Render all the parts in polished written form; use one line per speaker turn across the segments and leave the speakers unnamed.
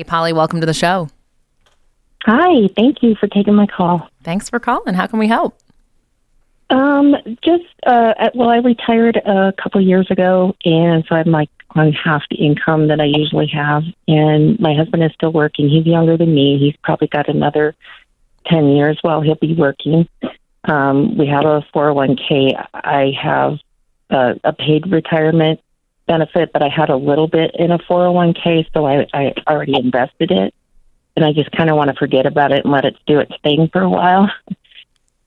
Hey, Polly, welcome to the show.
Hi, thank you for taking my call.
Thanks for calling. How can we help?
I retired a couple years ago, and so I'm like on half the income that I usually have. And my husband is still working. He's younger than me. He's probably got another 10 years while he'll be working. We have a 401k. I have a paid retirement benefit, but I had a little bit in a 401k, so I already invested it. And I just kind of want to forget about it and let it do its thing for a while.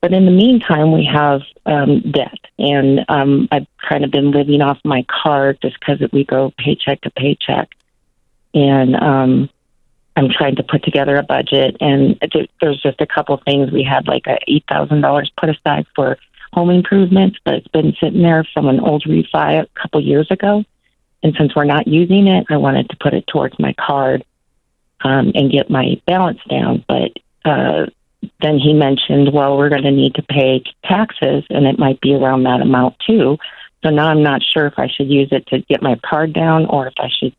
But in the meantime, we have debt, and I've kind of been living off my card just because we go paycheck to paycheck. And I'm trying to put together a budget, and there's just a couple things. We had like $8,000 put aside for home improvements, but it's been sitting there from an old refi a couple years ago. And since we're not using it, I wanted to put it towards my card and get my balance down. But then he mentioned, well, we're going to need to pay taxes, and it might be around that amount too. So now I'm not sure if I should use it to get my card down or if I should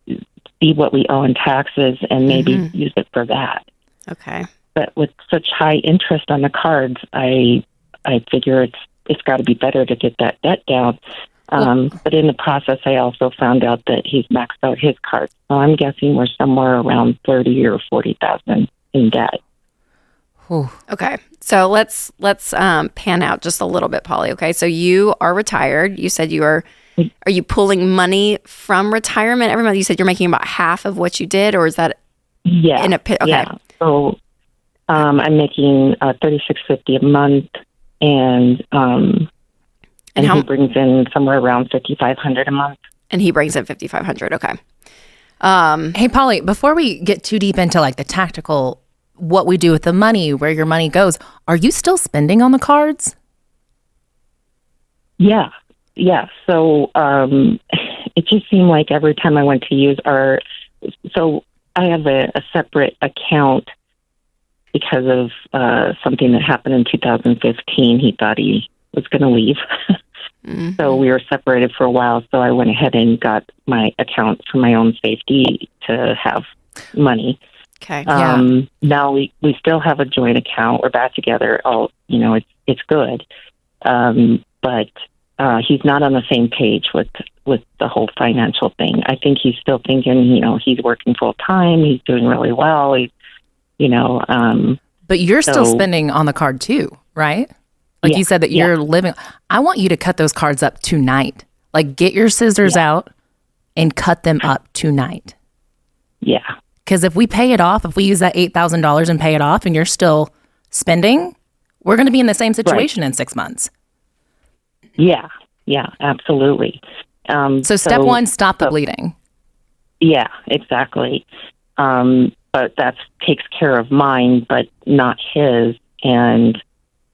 see what we owe in taxes and maybe use it for that.
Okay.
But with such high interest on the cards, I figure it's got to be better to get that debt down. But in the process, I also found out that he's maxed out his card. So I'm guessing we're somewhere around 30 or 40,000 in debt.
Whew. Okay. So let's pan out just a little bit, Polly. Okay. So you are retired. You said are you pulling money from retirement every month? You said you're making about half of what you did, or is that okay.
Yeah. So I'm making $36.50 a month, and he brings in somewhere around $5,500 a month.
And he brings in $5,500. Okay.
Hey, Polly, before we get too deep into like the tactical, what we do with the money, where your money goes, are you still spending on the cards?
Yeah. So it just seemed like every time I went to use so I have a separate account because of something that happened in 2015. He thought he was going to leave. So we were separated for a while. So I went ahead and got my account for my own safety to have money.
Okay.
Now we still have a joint account. We're back together. It's good. But he's not on the same page with the whole financial thing. I think he's still thinking, he's working full time. He's doing really well.
But you're still spending on the card too, right? Like you said that you're living. I want you to cut those cards up tonight. Like get your scissors out and cut them up tonight.
Yeah.
Because if we pay it off, if we use that $8,000 and pay it off and you're still spending, we're going to be in the same situation in 6 months.
Yeah, absolutely.
So step one, stop the bleeding.
Yeah, exactly. But that takes care of mine, but not his. And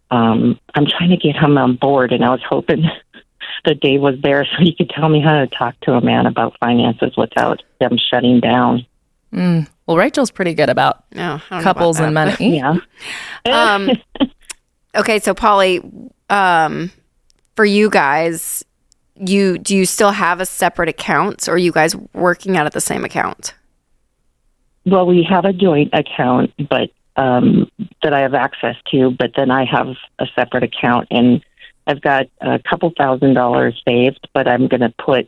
I'm trying to get him on board, and I was hoping that Dave was there so he could tell me how to talk to a man about finances without them shutting down.
Well, Rachel's pretty good about couples and money.
Yeah.
Okay, so Polly, for you guys, do you still have a separate account, or are you guys working out of the same account?
Well, we have a joint account, but that I have access to. But then I have a separate account, and I've got a couple $1,000 saved. But I'm going to put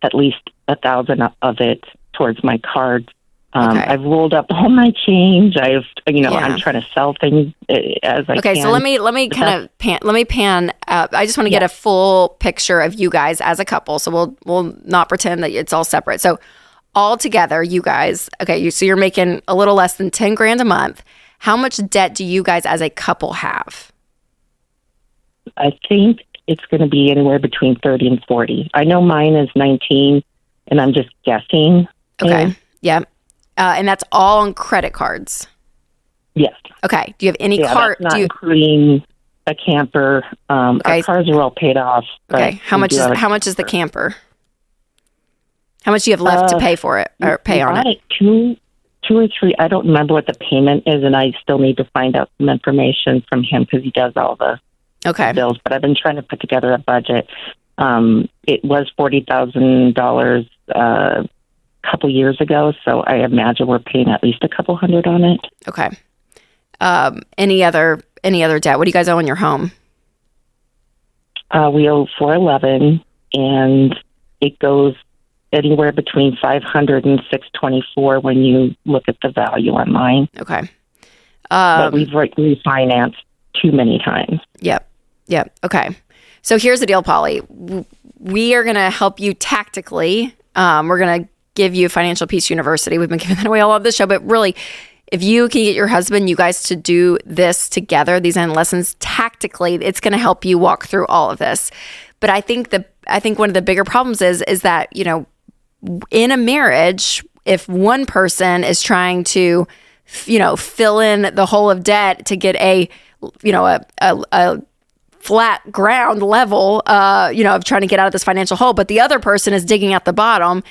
at least $1,000 of it towards my cards. I've rolled up all my change. I'm trying to sell things as I can.
Okay, so let me pan up. I just want to get a full picture of you guys as a couple. So we'll not pretend that it's all separate. So all together, you guys, so you're making a little less than $10,000 a month. How much debt do you guys as a couple have?
I think it's going to be anywhere between 30 and 40. I know mine is 19, and I'm just guessing.
Okay. Yeah. And that's all on credit cards.
Yes.
Okay. Do you have any card?
Not including a camper. Our cars are all paid off.
Okay. How much is the camper? How much do you have left to pay for it or pay on it?
Two or three. I don't remember what the payment is, and I still need to find out some information from him because he does all the bills. But I've been trying to put together a budget. It was $40,000 couple years ago, so I imagine we're paying at least a couple hundred on it.
Okay. Any other debt? What do you guys owe on your home?
We owe $411, and it goes anywhere between $500 and $624 when you look at the value online.
Okay.
But we've refinanced too many times.
Yep. Okay. So here's the deal, Polly. We are going to help you tactically. We're going to give you Financial Peace University. We've been giving that away all of this show, but really, if you can get your husband, you guys to do this together, these end lessons tactically, it's going to help you walk through all of this. But I think one of the bigger problems is that, in a marriage, if one person is trying to, fill in the hole of debt to get a flat ground level, of trying to get out of this financial hole, but the other person is digging at the bottom,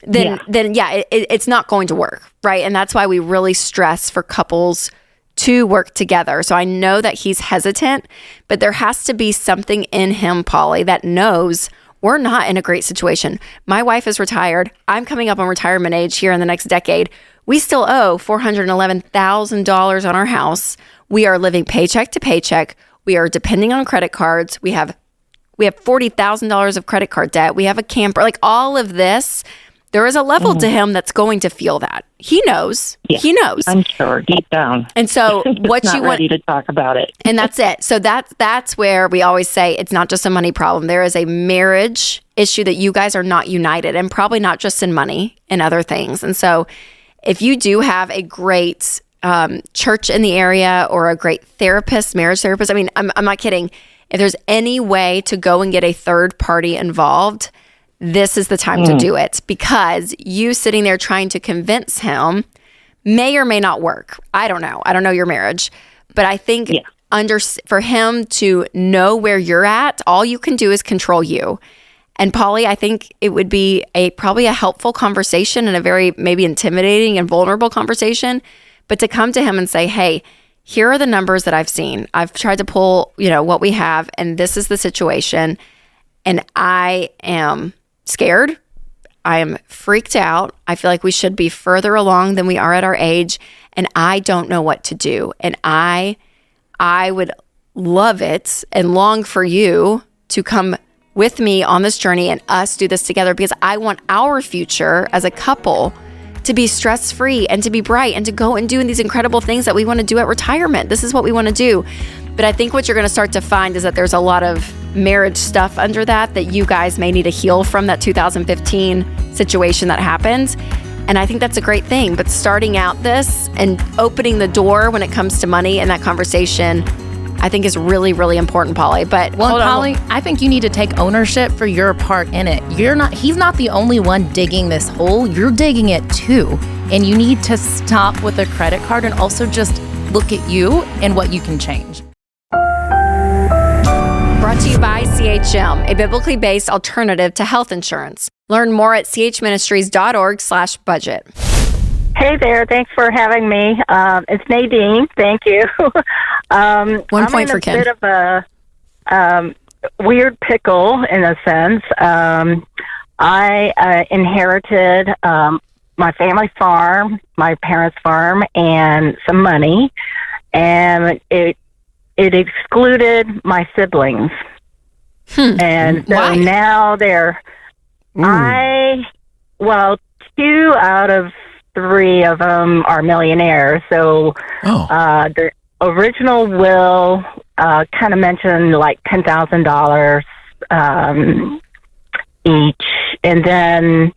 then it's not going to work, right? And that's why we really stress for couples to work together. So I know that he's hesitant, but there has to be something in him, Polly, that knows we're not in a great situation. My wife is retired. I'm coming up on retirement age here in the next decade. We still owe $411,000 on our house. We are living paycheck to paycheck. We are depending on credit cards. We have $40,000 of credit card debt. We have a camper. Like all of this, there is a level to him that's going to feel that. He knows. Yeah, he knows.
I'm sure, deep down.
And so what
not
you want
ready to talk about it.
And that's it. So that's where we always say it's not just a money problem. There is a marriage issue that you guys are not united, and probably not just in money and other things. And so if you do have a great church in the area or a great therapist, marriage therapist, I mean, I'm not kidding. If there's any way to go and get a third party involved, this is the time to do it, because you sitting there trying to convince him may or may not work. I don't know. I don't know your marriage, but I think for him to know where you're at, all you can do is control you. And Polly, I think it would be probably a helpful conversation and a very maybe intimidating and vulnerable conversation, but to come to him and say, hey, here are the numbers that I've seen. I've tried to pull, what we have, and this is the situation. And I am scared. I am freaked out. I feel like we should be further along than we are at our age, and I don't know what to do. And I would love it and long for you to come with me on this journey and us do this together, because I want our future as a couple to be stress-free and to be bright and to go and do these incredible things that we want to do at retirement. This is what we want to do. But I think what you're going to start to find is that there's a lot of marriage stuff under that you guys may need to heal from, that 2015 situation that happened. And I think that's a great thing. But starting out this and opening the door when it comes to money and that conversation, I think is really, really important, Polly. But
Polly, I think you need to take ownership for your part in it. He's not the only one digging this hole. You're digging it too. And you need to stop with the credit card and also just look at you and what you can change.
Brought to you by CHM, a biblically based alternative to health insurance. Learn more at chministries.org/budget.
Hey there. Thanks for having me. It's Nadine. Thank you.
1 point for Kim.
I'm in a bit of a weird pickle in a sense. I inherited my family farm, my parents' farm, and some money, and it excluded my siblings. And so
Why?
now they're, 2 out of 3 of them are millionaires. So the original will kind of mentioned like $10,000 each. And then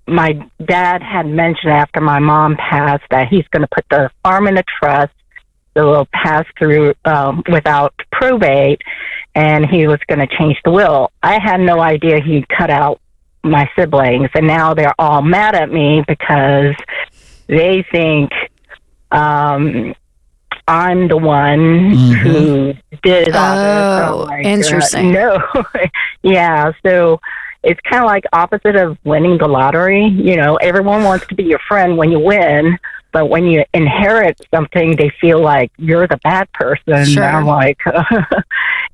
my dad had mentioned after my mom passed that he's going to put the farm in a trust that will pass through without probate, and he was going to change the will. I had no idea he'd cut out my siblings, and now they're all mad at me because they think I'm the one who did all this.
Interesting.
No. Yeah, so it's kind of like opposite of winning the lottery. Everyone wants to be your friend when you win, but when you inherit something, they feel like you're the bad person.
Sure.
And I'm like,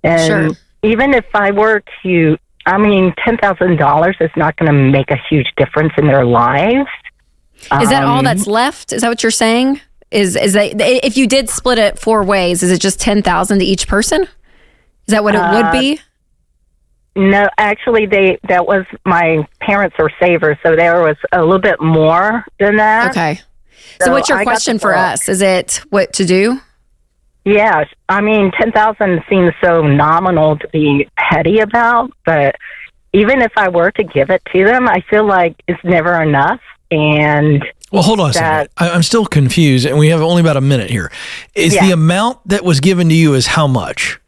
and
Sure.
even if I were to I mean, $10,000 is not going to make a huge difference in their lives.
Is that all that's left? Is that what you're saying? Is that if you did split it 4 ways, is it just $10,000 to each person? Is that what it would be?
No, actually, that was my parents were savers, so there was a little bit more than that.
Okay. So what's your question for us? Is it what to do?
Yes. I mean, 10,000 seems so nominal to be petty about, but even if I were to give it to them, I feel like it's never enough. And
well, hold on a second. I'm still confused, and we have only about a minute here. Is the amount that was given to you is how much?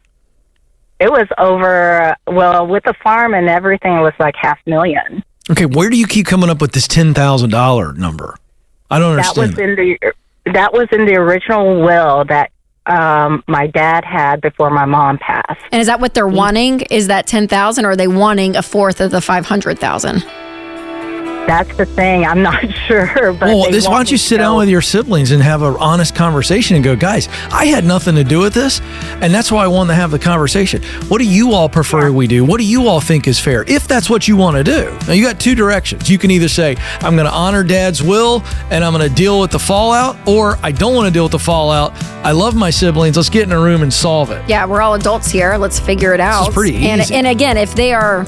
It was over, well, with the farm and everything, it was like $500,000.
Okay, where do you keep coming up with this $10,000 number? I don't understand.
That was in the original will that my dad had before my mom passed.
And is that what they're wanting? Is that $10,000, or are they wanting a fourth of the $500,000?
That's the thing. I'm not sure. But
why don't you sit down with your siblings and have an honest conversation and go, guys, I had nothing to do with this, and that's why I wanted to have the conversation. What do you all prefer we do? What do you all think is fair? If that's what you want to do. Now, you got 2 directions. You can either say, I'm going to honor Dad's will, and I'm going to deal with the fallout, or I don't want to deal with the fallout. I love my siblings. Let's get in a room and solve it.
Yeah, we're all adults here. Let's figure it out.
It's pretty easy.
And again, if they are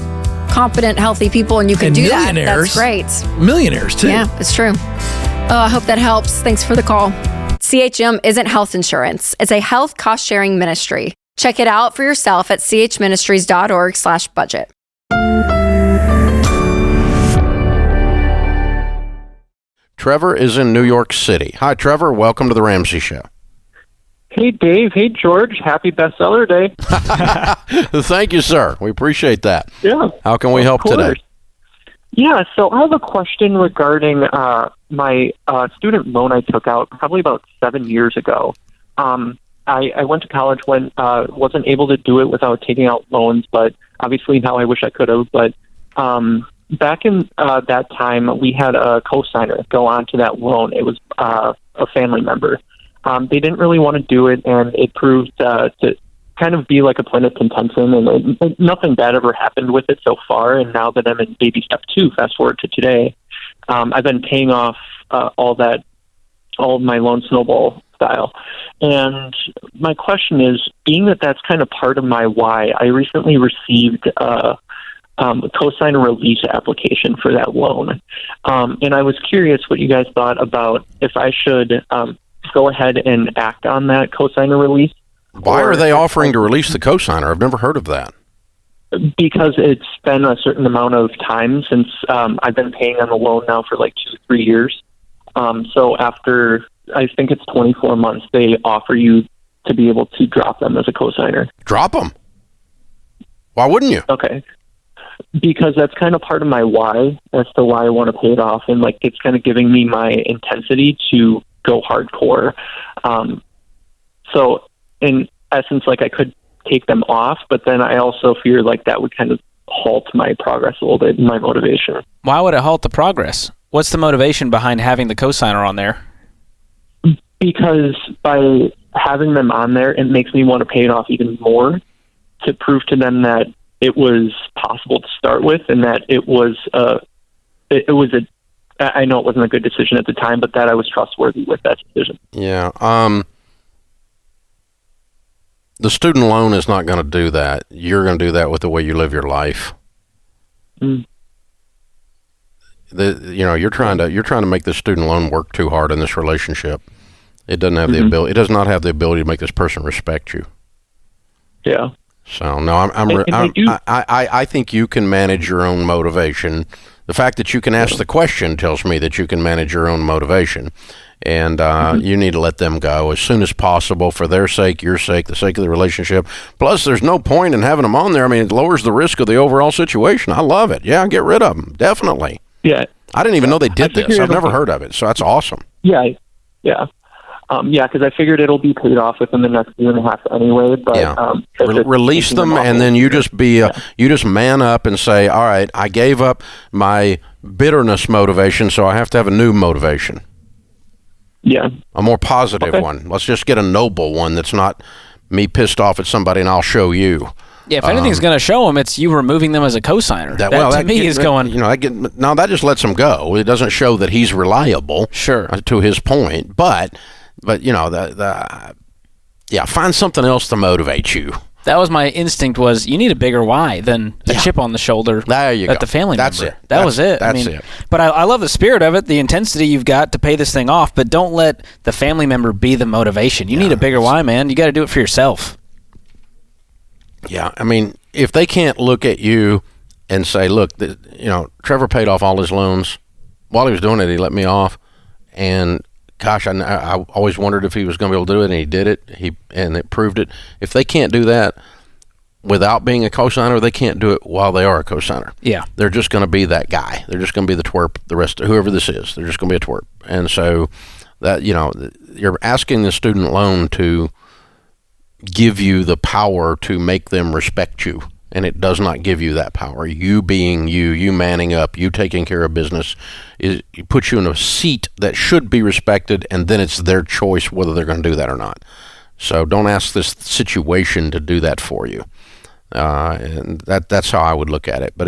competent, healthy people and you can do that, that's great.
Millionaires too.
Yeah, it's true. Oh, I hope that helps. Thanks for the call. CHM isn't health insurance. It's a health cost-sharing ministry. Check it out for yourself at chministries.org/budget.
Trevor is in New York City. Hi, Trevor. Welcome to the Ramsey Show.
Hey, Dave. Hey, George. Happy Bestseller Day.
Thank you, sir. We appreciate that.
Yeah.
How can we help today?
Yeah, so I have a question regarding my student loan I took out probably about 7 years ago. I went to college when wasn't able to do it without taking out loans, but obviously now I wish I could have. But back in that time, we had a cosigner go on to that loan. It was a family member. They didn't really want to do it, and it proved to kind of be like a point of contention, and nothing bad ever happened with it so far. And now that I'm in baby step 2, fast forward to today, I've been paying off all of my loan snowball style. And my question is, being that that's kind of part of my why, I recently received a cosigner release application for that loan. And I was curious what you guys thought about if I should go ahead and act on that cosigner release.
Why are they offering to release the cosigner? I've never heard of that.
Because it's been a certain amount of time since I've been paying on the loan now for like 2-3 years. So after, I think it's 24 months, they offer you to be able to drop them as a cosigner.
Drop them? Why wouldn't you?
Okay. Because that's kind of part of my why as to why I want to pay it off. And like, it's kind of giving me my intensity to go hardcore. So in essence, like I could take them off, but then I also fear like that would kind of halt my progress a little bit and my motivation.
Why would it halt the progress? What's the motivation behind having the cosigner on there?
Because by having them on there, it makes me want to pay it off even more to prove to them that it was possible to start with, and that it was I know it wasn't a good decision at the time, but that I was trustworthy with that decision.
Yeah. The student loan is not going to do that. You're going to do that with the way you live your life.
Mm.
You're trying to make the student loan work too hard in this relationship. It doesn't have the ability. It does not have the ability to make this person respect you.
Yeah.
So no, I think you can manage your own motivation. The fact that you can ask the question tells me that you can manage your own motivation, and you need to let them go as soon as possible for their sake, your sake, the sake of the relationship. Plus, there's no point in having them on there. I mean, it lowers the risk of the overall situation. I love it. Yeah, get rid of them. Definitely.
Yeah.
I didn't even know they did this. I've never heard of it, so that's awesome.
Yeah. Yeah. Because I figured it'll be paid off within the next year and a half anyway. But
release them, and then you just you just man up and say, all right, I gave up my bitterness motivation, so I have to have a new motivation.
Yeah,
a more positive one. Let's just get a noble one that's not me pissed off at somebody and I'll show you.
Yeah, if anything's going to show them, it's you removing them as a cosigner. That to me is going.
That just lets him go. It doesn't show that he's reliable.
Sure.
To his point, but find something else to motivate you.
That was my instinct. Was you need a bigger why than a chip on the shoulder.
There you go.
The family
That's
member.
it.
That was it.
That's it.
But I love the spirit of it, the intensity you've got to pay this thing off. But don't let the family member be the motivation. You need a bigger why, man. You got to do it for yourself.
Yeah, I mean, if they can't look at you and say, "Look, Trevor paid off all his loans while he was doing it. He let me off, and gosh, I always wondered if he was going to be able to do it, and he did it. And it proved it. If they can't do that without being a cosigner, they can't do it while they are a cosigner.
Yeah,
they're just going to be that guy. They're just going to be the twerp. The rest, whoever this is, they're just going to be a twerp. And so that you're asking the student loan to give you the power to make them respect you. And it does not give you that power. You being you manning up, you taking care of business, it puts you in a seat that should be respected, and then it's their choice whether they're going to do that or not. So don't ask this situation to do that for you. And that's how I would look at it. But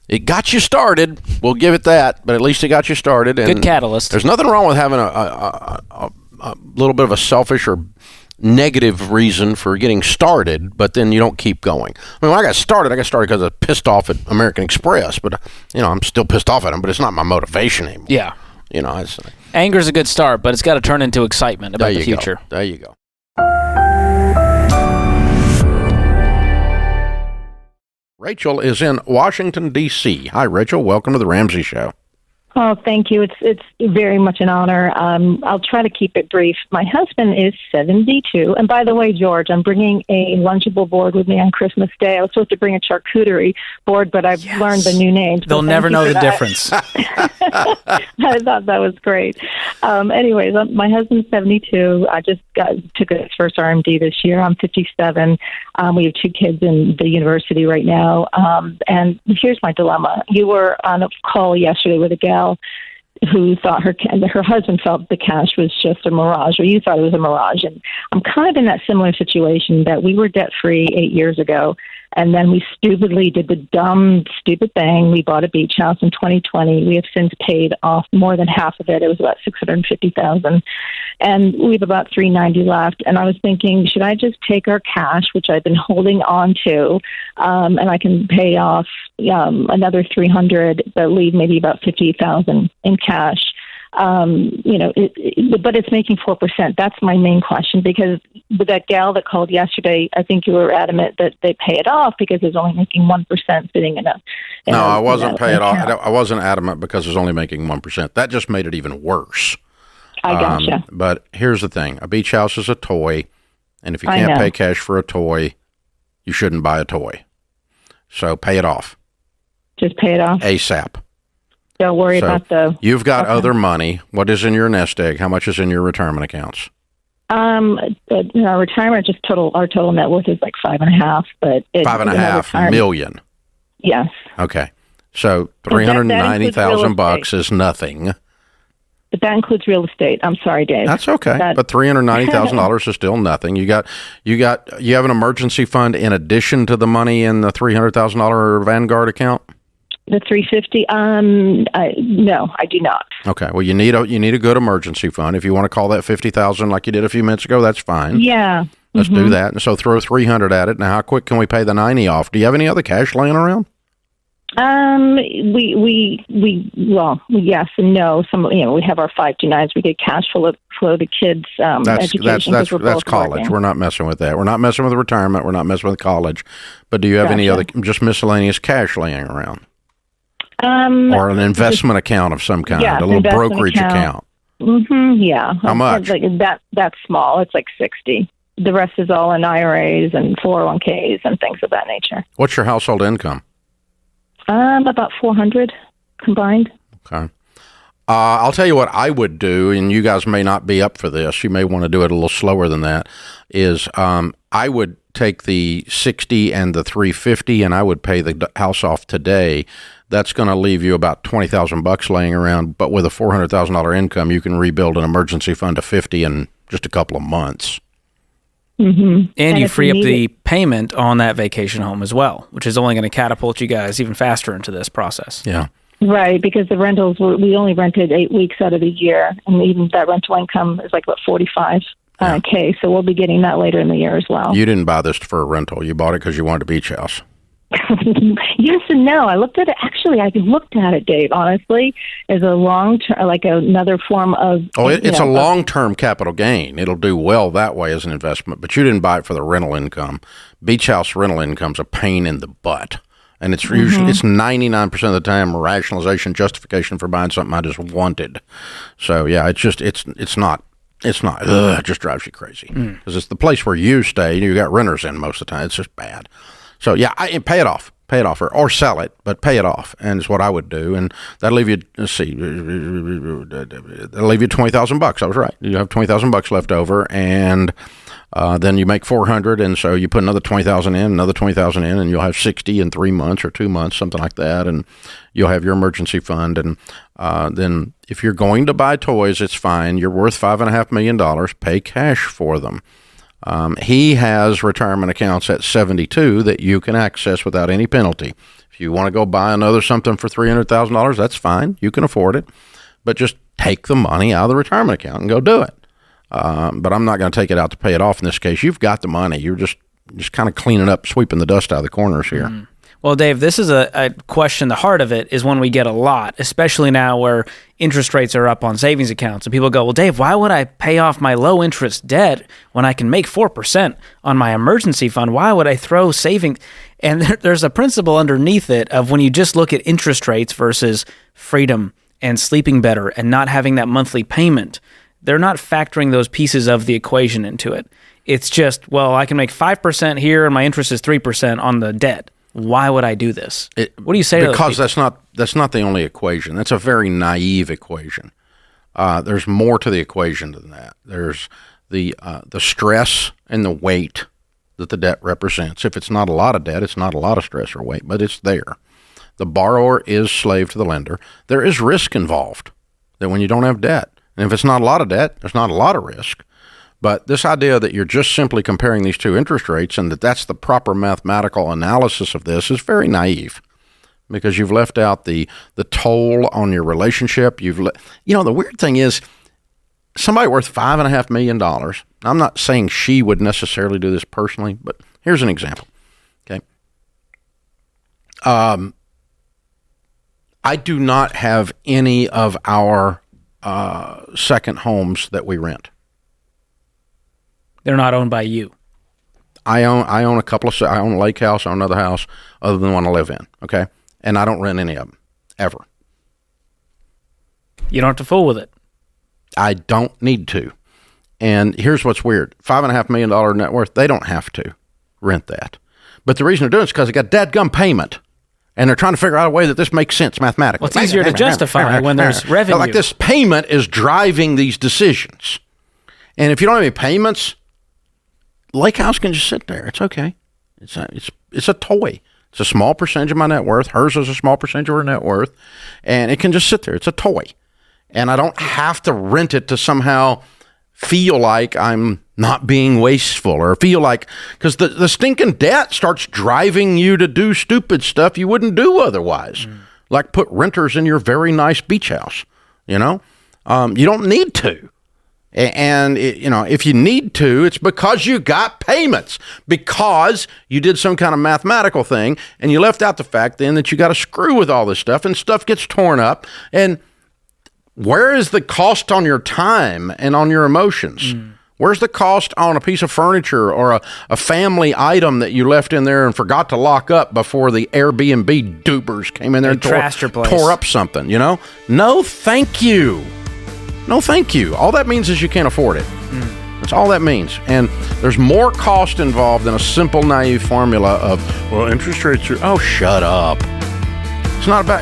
it got you started. We'll give it that. But at least it got you started. And
good catalyst.
There's nothing wrong with having a little bit of a selfish or negative reason for getting started, but then you don't keep going. I mean, when I got started because I was pissed off at American Express, but I'm still pissed off at them, but it's not my motivation anymore.
Yeah.
Anger's
a good start, but it's got to turn into excitement about the future.
There you go. Rachel is in Washington, D.C. Hi, Rachel. Welcome to the Ramsey Show.
Oh, thank you. It's very much an honor. I'll try to keep it brief. My husband is 72. And by the way, George, I'm bringing a Lunchable board with me on Christmas Day. I was supposed to bring a charcuterie board, but I've learned the new names.
They'll never know the difference.
I thought that was great. Anyways, my husband's 72. I just took his first RMD this year. I'm 57. We have 2 kids in the university right now. And here's my dilemma. You were on a call yesterday with a gal who thought her husband felt the cash was just a mirage, or you thought it was a mirage. And I'm kind of in that similar situation that we were debt-free 8 years ago, and then we stupidly did the dumb, stupid thing. We bought a beach house in 2020. We have since paid off more than half of it. It was about $650,000, and we have about $390 left. And I was thinking, should I just take our cash, which I've been holding on to, and I can pay off another $300, but leave maybe about $50,000 in cash. But it's making 4%. That's my main question, because with that gal that called yesterday, I think you were adamant that they pay it off because it's only making 1% sitting in a.
I wasn't pay it off. I wasn't adamant because it's only making 1%. That just made it even worse.
I gotcha.
But here's the thing: a beach house is a toy, and if you can't pay cash for a toy, you shouldn't buy a toy. So pay it off.
Just pay it off
ASAP.
Don't worry about the.
You've got other money. What is in your nest egg? How much is in your retirement accounts?
Our retirement our total net worth is like 5.5, but
$5.5 million.
Yes.
Okay, so $390,000 is nothing.
But that includes real estate. I'm sorry, Dave.
That's okay. But $390,000 is still nothing. You have an emergency fund in addition to the money in the $300,000 Vanguard account?
The $350,000? No, I do not.
Okay. Well, you need a good emergency fund. If you want to call that $50,000 like you did a few minutes ago, that's fine.
Yeah.
Let's do that. And so throw $300 at it. Now, how quick can we pay the $90 off? Do you have any other cash laying around? Yes and no. We have our 529s. We get cash flow the kids' education. That's college.
Working.
We're not messing with that. We're not messing with retirement. We're not messing with college. But do you have any other just miscellaneous cash laying around? Or an investment account of some kind, a little brokerage account.
Yeah.
How much?
That's small. It's like 60. The rest is all in IRAs and 401ks and things of that nature.
What's your household income?
About 400 combined.
Okay. I'll tell you what I would do, and you guys may not be up for this. You may want to do it a little slower than that. Is I would take the 60 and the 350, and I would pay the house off today. That's going to leave you about $20,000 laying around. But with a $400,000 income, you can rebuild an emergency fund to 50 in just a couple of months.
Mm-hmm.
And you free up the payment on that vacation home as well, which is only going to catapult you guys even faster into this process.
Yeah.
Right, because the rentals, we only rented 8 weeks out of the year, and even that rental income is like, 45K, so we'll be getting that later in the year as well.
You didn't buy this for a rental. You bought it because you wanted a beach house.
Yes and no. I looked at it. Actually, I looked at it, Dave, honestly, as a long-term, like another form of...
It's a long-term capital gain. It'll do well that way as an investment, but you didn't buy it for the rental income. Beach house rental income's a pain in the butt. And it's usually, it's 99% of the time rationalization, justification for buying something I just wanted. So, yeah, it's just, it's not, it just drives you crazy. Because it's the place where you stay, and you got renters in most of the time. It's just bad. So, yeah, pay it off, or sell it, but pay it off, and it's what I would do. And that'll leave you, that'll leave you $20,000. I was right. You have $20,000 left over, and then you make $400, and so you put another $20,000 in, another $20,000 in, and you'll have $60 in 3 months or 2 months, something like that, and you'll have your emergency fund. And then if you're going to buy toys, it's fine. You're worth $5.5 million. Pay cash for them. He has retirement accounts at 72 that you can access without any penalty. If you want to go buy another something for $300,000, that's fine. You can afford it, but just take the money out of the retirement account and go do it. But I'm not going to take it out to pay it off in this case. You've got the money. You're just kind of cleaning up, sweeping the dust out of the corners here.
Well, Dave, this is a question. The heart of it is one we get a lot, especially now where interest rates are up on savings accounts. And people go, well, Dave, why would I pay off my low interest debt when I can make 4% on my emergency fund? Why would I throw savings? And there's a principle underneath it of when you just look at interest rates versus freedom and sleeping better and not having that monthly payment. They're not factoring those pieces of the equation into it. It's just, well, I can make 5% here and my interest is 3% on the debt. Why would I do this? What do you say to those people?
Because that's not the only equation. That's a very naive equation. There's more to the equation than that. There's the stress and the weight that the debt represents. If it's not a lot of debt, it's not a lot of stress or weight, but it's there. The borrower is slave to the lender. There is risk involved that when you don't have debt. And if it's not a lot of debt, there's not a lot of risk. But this idea that you're just simply comparing these two interest rates and that's the proper mathematical analysis of this is very naive, because you've left out the toll on your relationship. The weird thing is, somebody worth $5.5 million. I'm not saying she would necessarily do this personally, but here's an example. Okay. I do not have any of our second homes that we rent.
They're not owned by you.
I own a couple I own a lake house, I own another house other than the one I live in, okay? And I don't rent any of them, ever.
You don't have to fool with it.
I don't need to. And here's what's weird. $5.5 million net worth, they don't have to rent that. But the reason they're doing it is because they got dadgum payment. And they're trying to figure out a way that this makes sense mathematically.
Well, it's easier to justify when there's revenue.
Like this payment is driving these decisions. And if you don't have any payments, lake house can just sit there. It's okay. It's a toy. It's a small percentage of my net worth. Hers is a small percentage of her net worth. And it can just sit there. It's a toy. And I don't have to rent it to somehow feel like I'm not being wasteful or feel like, because the stinking debt starts driving you to do stupid stuff you wouldn't do otherwise. Like put renters in your very nice beach house. You don't need to. And if you need to, it's because you got payments, because you did some kind of mathematical thing and you left out the fact then that you got to screw with all this stuff and stuff gets torn up. And where is the cost on your time and on your emotions? Where's the cost on a piece of furniture or a family item that you left in there and forgot to lock up before the Airbnb dupers came in there and tore up something, No, thank you. No, thank you. All that means is you can't afford it. That's all that means. And there's more cost involved than a simple, naive formula of, well, interest rates are, oh, shut up. It's not about,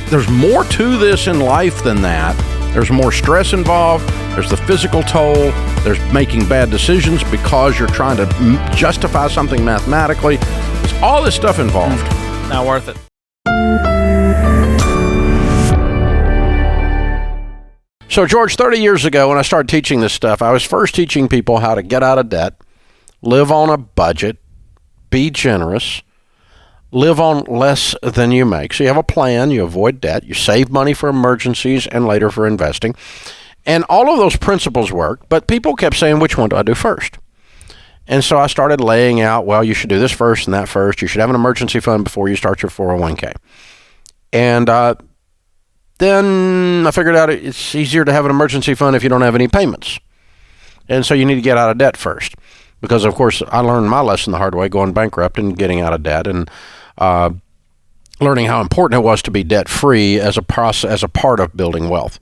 there's more to this in life than that. There's more stress involved. There's the physical toll. There's making bad decisions because you're trying to justify something mathematically. There's all this stuff involved.
Not worth it.
So, George, 30 years ago when I started teaching this stuff, I was first teaching people how to get out of debt live on a budget, be generous, live on less than you make. So you have a plan, you avoid debt, you save money for emergencies and later for investing. And all of those principles work, but people kept saying, which one do I do first? And so I started laying out, well, you should do this first and that first. You should have an emergency fund before you start your 401k. And then I figured out it's easier to have an emergency fund if you don't have any payments. And so you need to get out of debt first. Because, of course, I learned my lesson the hard way, going bankrupt and getting out of debt, and learning how important it was to be debt-free as a part of building wealth.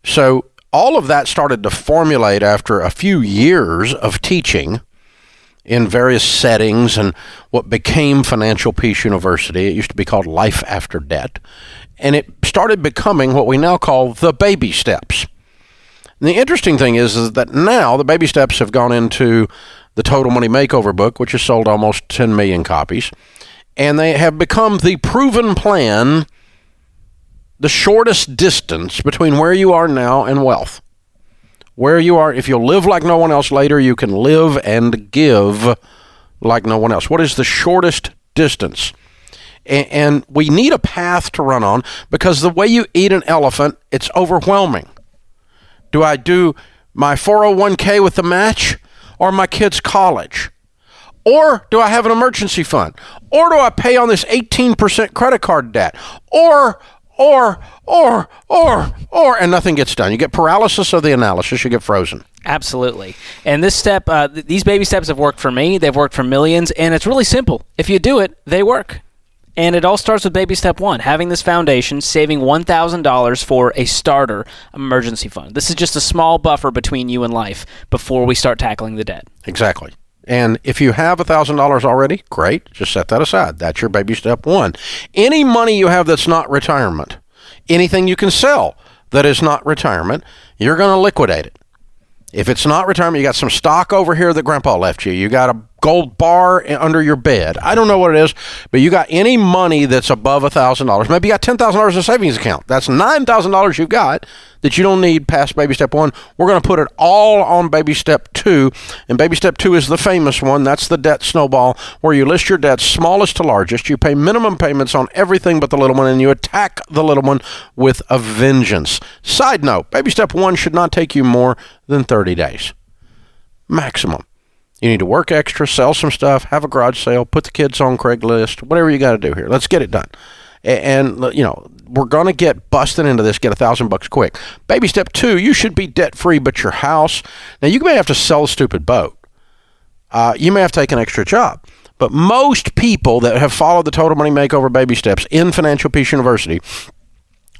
So all of that started to formulate after a few years of teaching in various settings and what became Financial Peace University. It used to be called Life After Debt. And it started becoming what we now call the baby steps. And the interesting thing is that now the baby steps have gone into the Total Money Makeover book, which has sold almost 10 million copies. And they have become the proven plan, the shortest distance between where you are now and wealth. Where you are, if you'll live like no one else later, you can live and give like no one else. What is the shortest distance? And we need a path to run on, because the way you eat an elephant, it's overwhelming. Do I do my 401k with the match, or my kid's college? Or do I have an emergency fund? Or do I pay on this 18% credit card debt? Or, and nothing gets done. You get paralysis of the analysis. You get frozen.
Absolutely. And this step, these baby steps have worked for me. They've worked for millions. And it's really simple. If you do it, they work. And it all starts with baby step one, having this foundation, saving $1,000 for a starter emergency fund. This is just a small buffer between you and life before we start tackling the debt.
Exactly. And if you have $1,000 already, great. Just set that aside. That's your baby step one. Any money you have that's not retirement, anything you can sell that is not retirement, you're going to liquidate it. If it's not retirement, you got some stock over here that Grandpa left you. You got a gold bar under your bed. I don't know what it is, but you got any money that's above $1,000. Maybe you got $10,000 in a savings account. That's $9,000 you've got that you don't need past baby step one. We're going to put it all on baby step two. And baby step two is the famous one. That's the debt snowball, where you list your debts smallest to largest. You pay minimum payments on everything but the little one, and you attack the little one with a vengeance. Side note, baby step one should not take you more than 30 days. Maximum. You need to work extra, sell some stuff, have a garage sale, put the kids on Craigslist, whatever you got to do here. Let's get it done. And, you know, we're going to get busted into this, get $1,000 quick. Baby step two, you should be debt-free, but your house. Now, you may have to sell a stupid boat. You may have to take an extra job. But most people that have followed the Total Money Makeover baby steps in Financial Peace University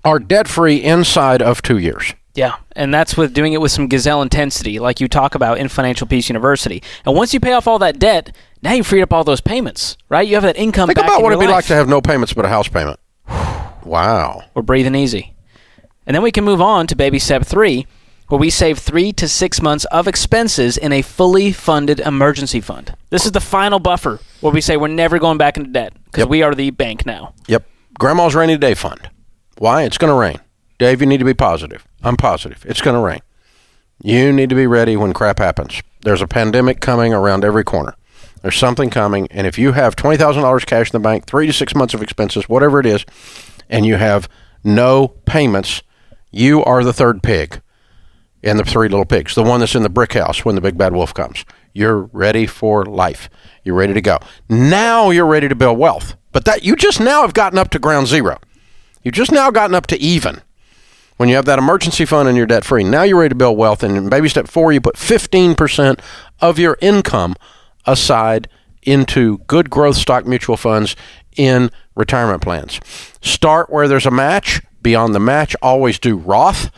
are debt-free inside of 2 years.
Yeah, and that's with doing it with some gazelle intensity, like you talk about in Financial Peace University. And once you pay off all that debt, now you freed up all those payments, right? You have that income back in your life.
Think about what it'd be like to have no payments but a house payment. Wow.
We're breathing easy. And then we can move on to baby step three, where we save 3 to 6 months of expenses in a fully funded emergency fund. This is the final buffer where we say we're never going back into debt because we are the bank now.
Yep. Grandma's rainy day fund. Why? It's going to rain. Dave, you need to be positive. I'm positive. It's going to rain. You need to be ready when crap happens. There's a pandemic coming around every corner. There's something coming, and if you have $20,000 cash in the bank, 3 to 6 months of expenses, whatever it is, and you have no payments, you are the third pig in the three little pigs, the one that's in the brick house when the big bad wolf comes. You're ready for life. You're ready to go. Now you're ready to build wealth. But that you just now have gotten up to ground zero. You've just now gotten up to even. When you have that emergency fund and you're debt-free, now you're ready to build wealth. And in baby step 4, you put 15% of your income aside into good growth stock mutual funds in retirement plans. Start where there's a match. Beyond the match, always do Roth.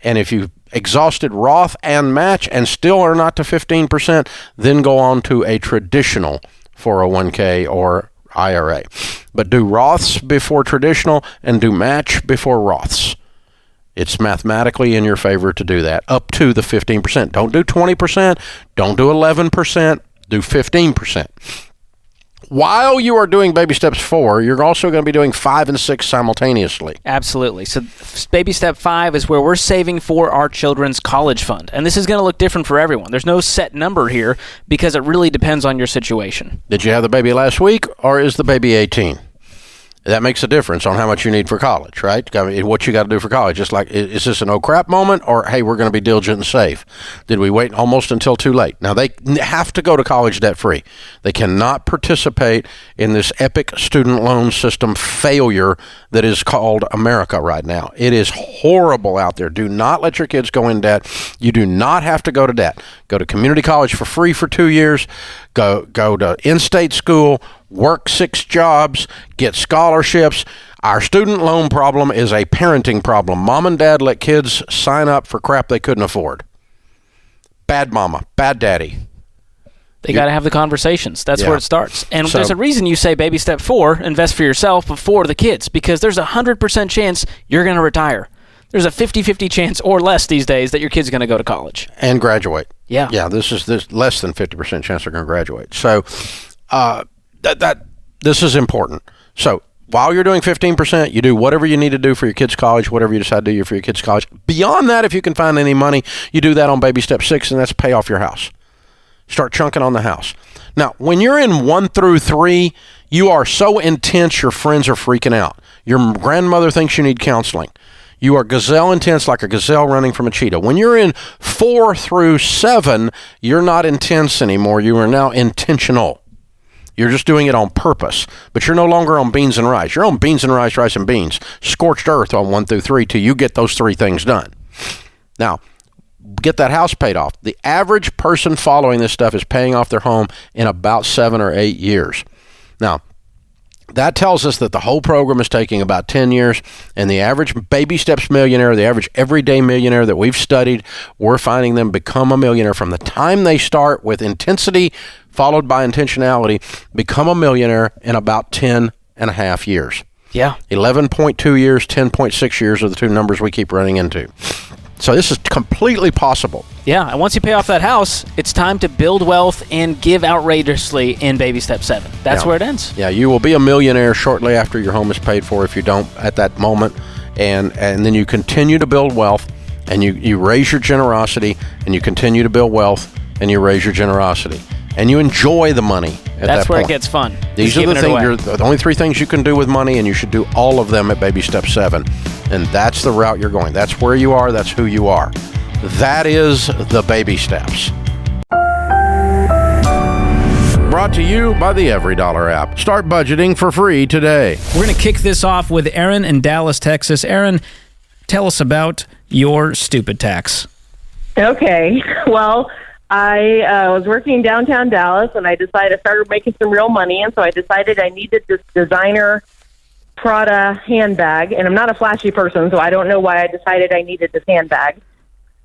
And if you've exhausted Roth and match and still are not to 15%, then go on to a traditional 401k or IRA. But do Roths before traditional and do match before Roths. It's mathematically in your favor to do that, up to the 15%. Don't do 20%. Don't do 11%. Do 15%. While you are doing baby steps 4, you're also going to be doing 5 and 6 simultaneously.
Absolutely. So baby step 5 is where we're saving for our children's college fund. And this is going to look different for everyone. There's no set number here because it really depends on your situation.
Did you have the baby last week, or is the baby 18? That makes a difference on how much you need for college, right? I mean, what you got to do for college. Just like, is this an oh crap moment, or hey, we're going to be diligent and save? Did we wait almost until too late? Now, they have to go to college debt free. They cannot participate in this epic student loan system failure that is called America right now. It is horrible out there. Do not let your kids go in debt. You do not have to go to debt. Go to community college for free for 2 years. Go to in-state school. Work 6 jobs, get scholarships. Our student loan problem is a parenting problem. Mom and dad let kids sign up for crap they couldn't afford. Bad mama, bad daddy.
They got to have the conversations. That's where it starts. And there's a reason you say baby step 4, invest for yourself before the kids, because there's a 100% chance you're going to retire. There's a 50-50 chance or less these days that your kid's going to go to college.
And graduate.
Yeah.
Yeah, this less than 50% chance they're going to graduate. So, this is important. So while you're doing 15%, you do whatever you need to do for your kids' college, whatever you decide to do for your kids' college. Beyond that, if you can find any money, you do that on baby step 6, and that's pay off your house. Start chunking on the house. Now, when you're in 1 through 3, you are so intense your friends are freaking out. Your grandmother thinks you need counseling. You are gazelle intense, like a gazelle running from a cheetah. When you're in 4 through 7, you're not intense anymore. You are now intentional. You're just doing it on purpose, but you're no longer on beans and rice. You're on beans and rice, rice and beans, scorched earth on 1 through 3 till you get those 3 things done. Now, get that house paid off. The average person following this stuff is paying off their home in about 7 or 8 years. Now, that tells us that the whole program is taking about 10 years, and the average baby steps millionaire, the average everyday millionaire that we've studied, we're finding them become a millionaire from the time they start with intensity followed by intentionality, become a millionaire in about 10 and a half years.
Yeah.
11.2 years, 10.6 years are the 2 numbers we keep running into. So this is completely possible.
Yeah, and once you pay off that house, it's time to build wealth and give outrageously in baby step 7. That's where it ends.
Yeah, you will be a millionaire shortly after your home is paid for if you don't at that moment. And then you continue to build wealth, and you raise your generosity, and you continue to build wealth, and you raise your generosity. And you enjoy the money at that point.
That's where it gets fun.
These are the things. The only 3 things you can do with money, and you should do all of them at baby step 7. And that's the route you're going. That's where you are. That's who you are. That is the baby steps. Brought to you by the EveryDollar app. Start budgeting for free today.
We're going to kick this off with Aaron in Dallas, Texas. Aaron, tell us about your stupid tax.
Okay. Well, I was working downtown Dallas, and I decided I started making some real money, and so I decided I needed this designer Prada handbag, and I'm not a flashy person, so I don't know why I decided I needed this handbag,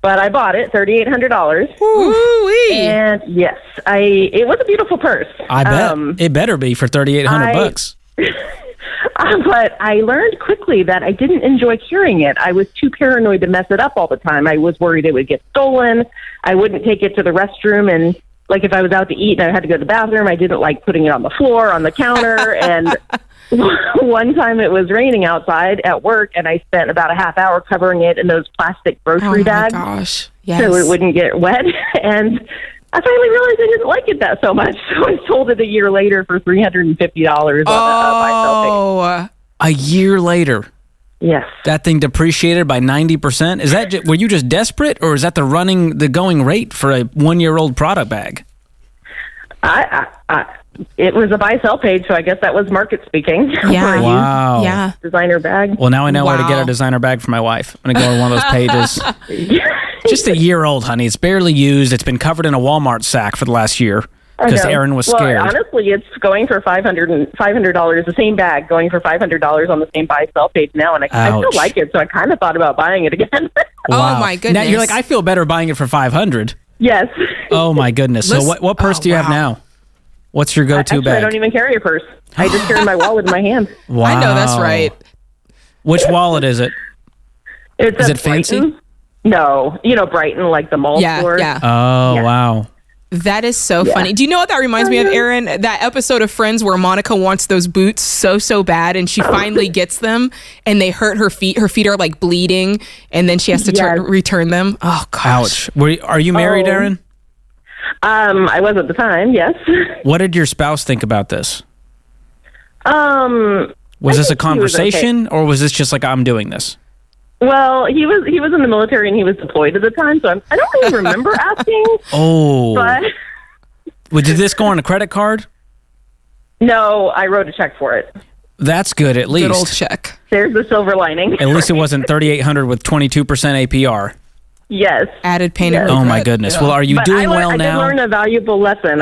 but I bought it, $3,800.
Ooh-wee.
And yes, it was a beautiful purse.
I bet it better be for $3,800.
But I learned quickly that I didn't enjoy carrying it. I was too paranoid to mess it up all the time. I was worried it would get stolen. I wouldn't take it to the restroom, and like if I was out to eat and I had to go to the bathroom, I didn't like putting it on the floor, on the counter, and one time it was raining outside at work, and I spent about a half hour covering it in those plastic grocery bags.
Oh, my gosh. Yes.
So it wouldn't get wet. And I finally realized I didn't like it that so much. So I sold it a year later for $350 on a buy-sell page.
A year later.
Yes.
That thing depreciated by 90%. Is that were you just desperate, or is that the going rate for a 1-year-old product bag?
It was a buy-sell page, so I guess that was market speaking.
Yeah.
Wow.
Yeah.
Designer bag.
Well, now I know where to get a designer bag for my wife. I'm going to go to one of those pages. Just a year old, honey. It's barely used. It's been covered in a Walmart sack for the last year because Aaron was scared.
Well, honestly, it's going for $500, the same bag, going for $500 on the same buy-sell page now, and I still like it, so I kind of thought about buying it again.
Wow. Oh, my goodness.
Now you're like, I feel better buying it for $500.
Yes.
Oh, my goodness. So what purse do you have now? What's your go-to bag?
I don't even carry a purse. I just carry my wallet in my hand.
Wow.
I know that's right.
Which wallet is it?
Is
it fancy?
No. Brighton, like the mall store.
Yeah.
Oh, wow.
That is so funny. Do you know what that reminds me of, Aaron? That episode of Friends where Monica wants those boots so bad, and she finally gets them, and they hurt her feet. Her feet are like bleeding, and then she has to return them. Oh gosh!
Ouch. Are you married, Aaron?
I was at the time. Yes.
What did your spouse think about this?
Was
this a conversation, or was this just like, I'm doing this?
Well, he was in the military and he was deployed at the time, so I don't really remember asking. But
did this go on a credit card?
No, I wrote a check for it.
That's good, at least.
Good old check.
There's the silver lining.
At least it wasn't $3,800 with 22% APR.
Yes.
Added pain and regret.
Oh my goodness. Well, are you doing well now?
I did learn a valuable lesson.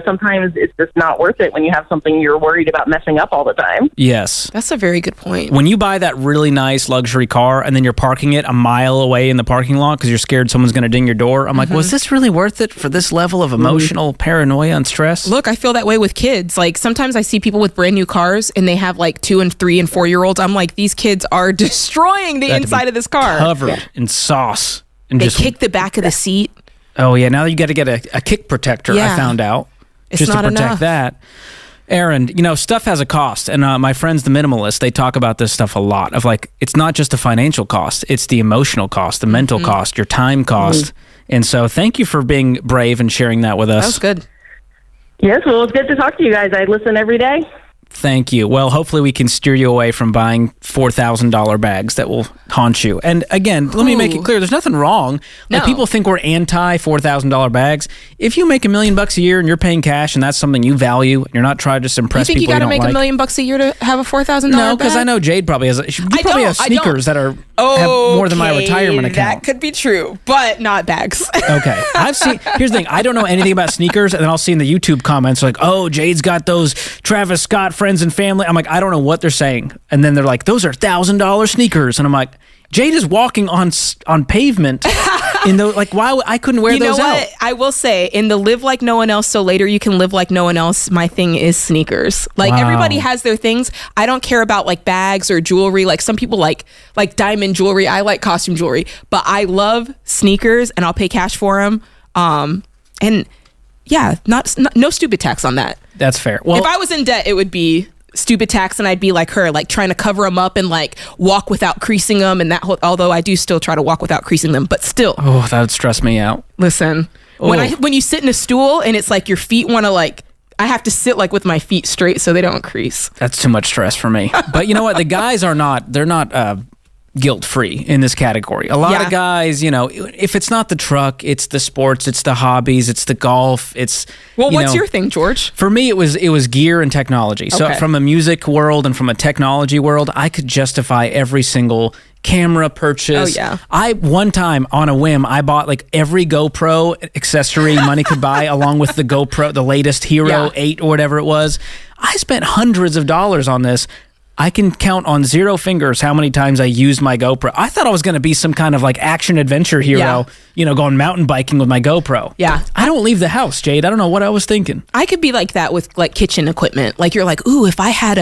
Sometimes it's just not worth it when you have something you're worried about messing up all the time.
Yes.
That's a very good point.
When you buy that really nice luxury car and then you're parking it a mile away in the parking lot because you're scared someone's going to ding your door, I'm like, was this really worth it for this level of emotional paranoia and stress?
Look, I feel that way with kids. Like, sometimes I see people with brand new cars and they have like 2 and 3 and 4 year olds. I'm like, these kids are destroying the inside of this car.
Covered in sauce. And
they kick the back of the seat.
Oh, yeah. Now you got to get a kick protector, I found out.
It's
just
not
to protect
enough.
that. Aaron, stuff has a cost. And my friends, the minimalists, they talk about this stuff a lot of like, it's not just a financial cost. It's the emotional cost, the mental cost, your time cost. And so thank you for being brave and sharing that with us.
That was good.
Yes, well, it's good to talk to you guys. I listen every day.
Thank you. Well, hopefully we can steer you away from buying $4,000 bags that will haunt you. And again, let me make it clear, there's nothing wrong.
No.
Like, people think we're anti $4,000 bags. If you make $1 million a year and you're paying cash and that's something you value, and you're not trying to just impress
You think
people
you got to make
like.
$1 million a year to have a $4,000
No, because
bag?
I know Jade probably has. You probably have sneakers that have more than my retirement account.
That could be true, but not bags.
Okay. Here's the thing. I don't know anything about sneakers, and then I'll see in the YouTube comments like, oh, Jade's got those Travis Scott friends and family. I'm like, I don't know what they're saying. And then they're like, those are $1,000 sneakers. And I'm like, Jade is walking on pavement in the, like, why I couldn't wear those out.
You know what? I will say, in the live like no one else so later you can live like no one else, my thing is sneakers. Like, everybody has their things. I don't care about like bags or jewelry. Like, some people like diamond jewelry. I like costume jewelry, but I love sneakers and I'll pay cash for them. And yeah, no stupid tax on that.
That's fair. Well,
if I was in debt, it would be stupid tax, and I'd be like her, like trying to cover them up and like walk without creasing them, and that whole, although I do still try to walk without creasing them, but still.
Oh, that would stress me out.
Listen, when you sit in a stool and it's like your feet want to like, I have to sit like with my feet straight so they don't crease.
That's too much stress for me. But you know what? The guys they're not guilt-free in this category. A lot of guys, if it's not the truck, it's the sports, it's the hobbies, it's the golf, it's...
Well, what's your thing, George?
For me, it was gear and technology. So from a music world and from a technology world, I could justify every single camera purchase.
Oh, yeah.
One time, on a whim, I bought like every GoPro accessory money could buy, along with the GoPro, the latest Hero 8 or whatever it was. I spent hundreds of dollars on this. I can count on 0 fingers how many times I used my GoPro. I thought I was going to be some kind of like action adventure hero, going mountain biking with my GoPro.
Yeah.
I don't leave the house, Jade. I don't know what I was thinking.
I could be like that with like kitchen equipment. Like, you're like, ooh, if I had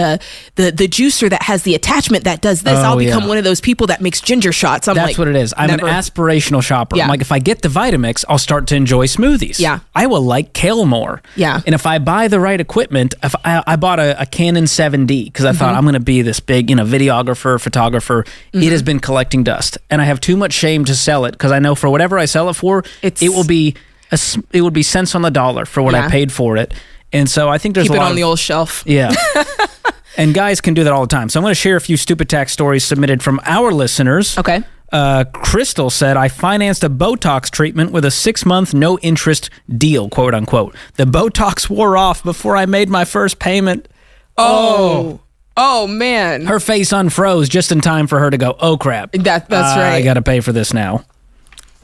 the juicer that has the attachment that does this, I'll become one of those people that makes ginger shots.
That's what it is. I'm an aspirational shopper.
Yeah.
I'm like, if I get the Vitamix, I'll start to enjoy smoothies.
Yeah.
I will like kale more.
Yeah.
And if I buy the right equipment, if I bought a Canon 7D because I thought I'm going to be this big, videographer, photographer. It has been collecting dust, and I have too much shame to sell it because I know for whatever I sell it for, it will be cents on the dollar for what I paid for it. And so I think there's
keep it on the old shelf.
Yeah. And guys can do that all the time. So I'm going to share a few stupid tax stories submitted from our listeners.
Okay.
Crystal said, I financed a Botox treatment with a 6-month no interest deal, quote unquote. The Botox wore off before I made my first payment.
Oh, man.
Her face unfroze just in time for her to go, oh, crap.
That's right.
I got to pay for this now.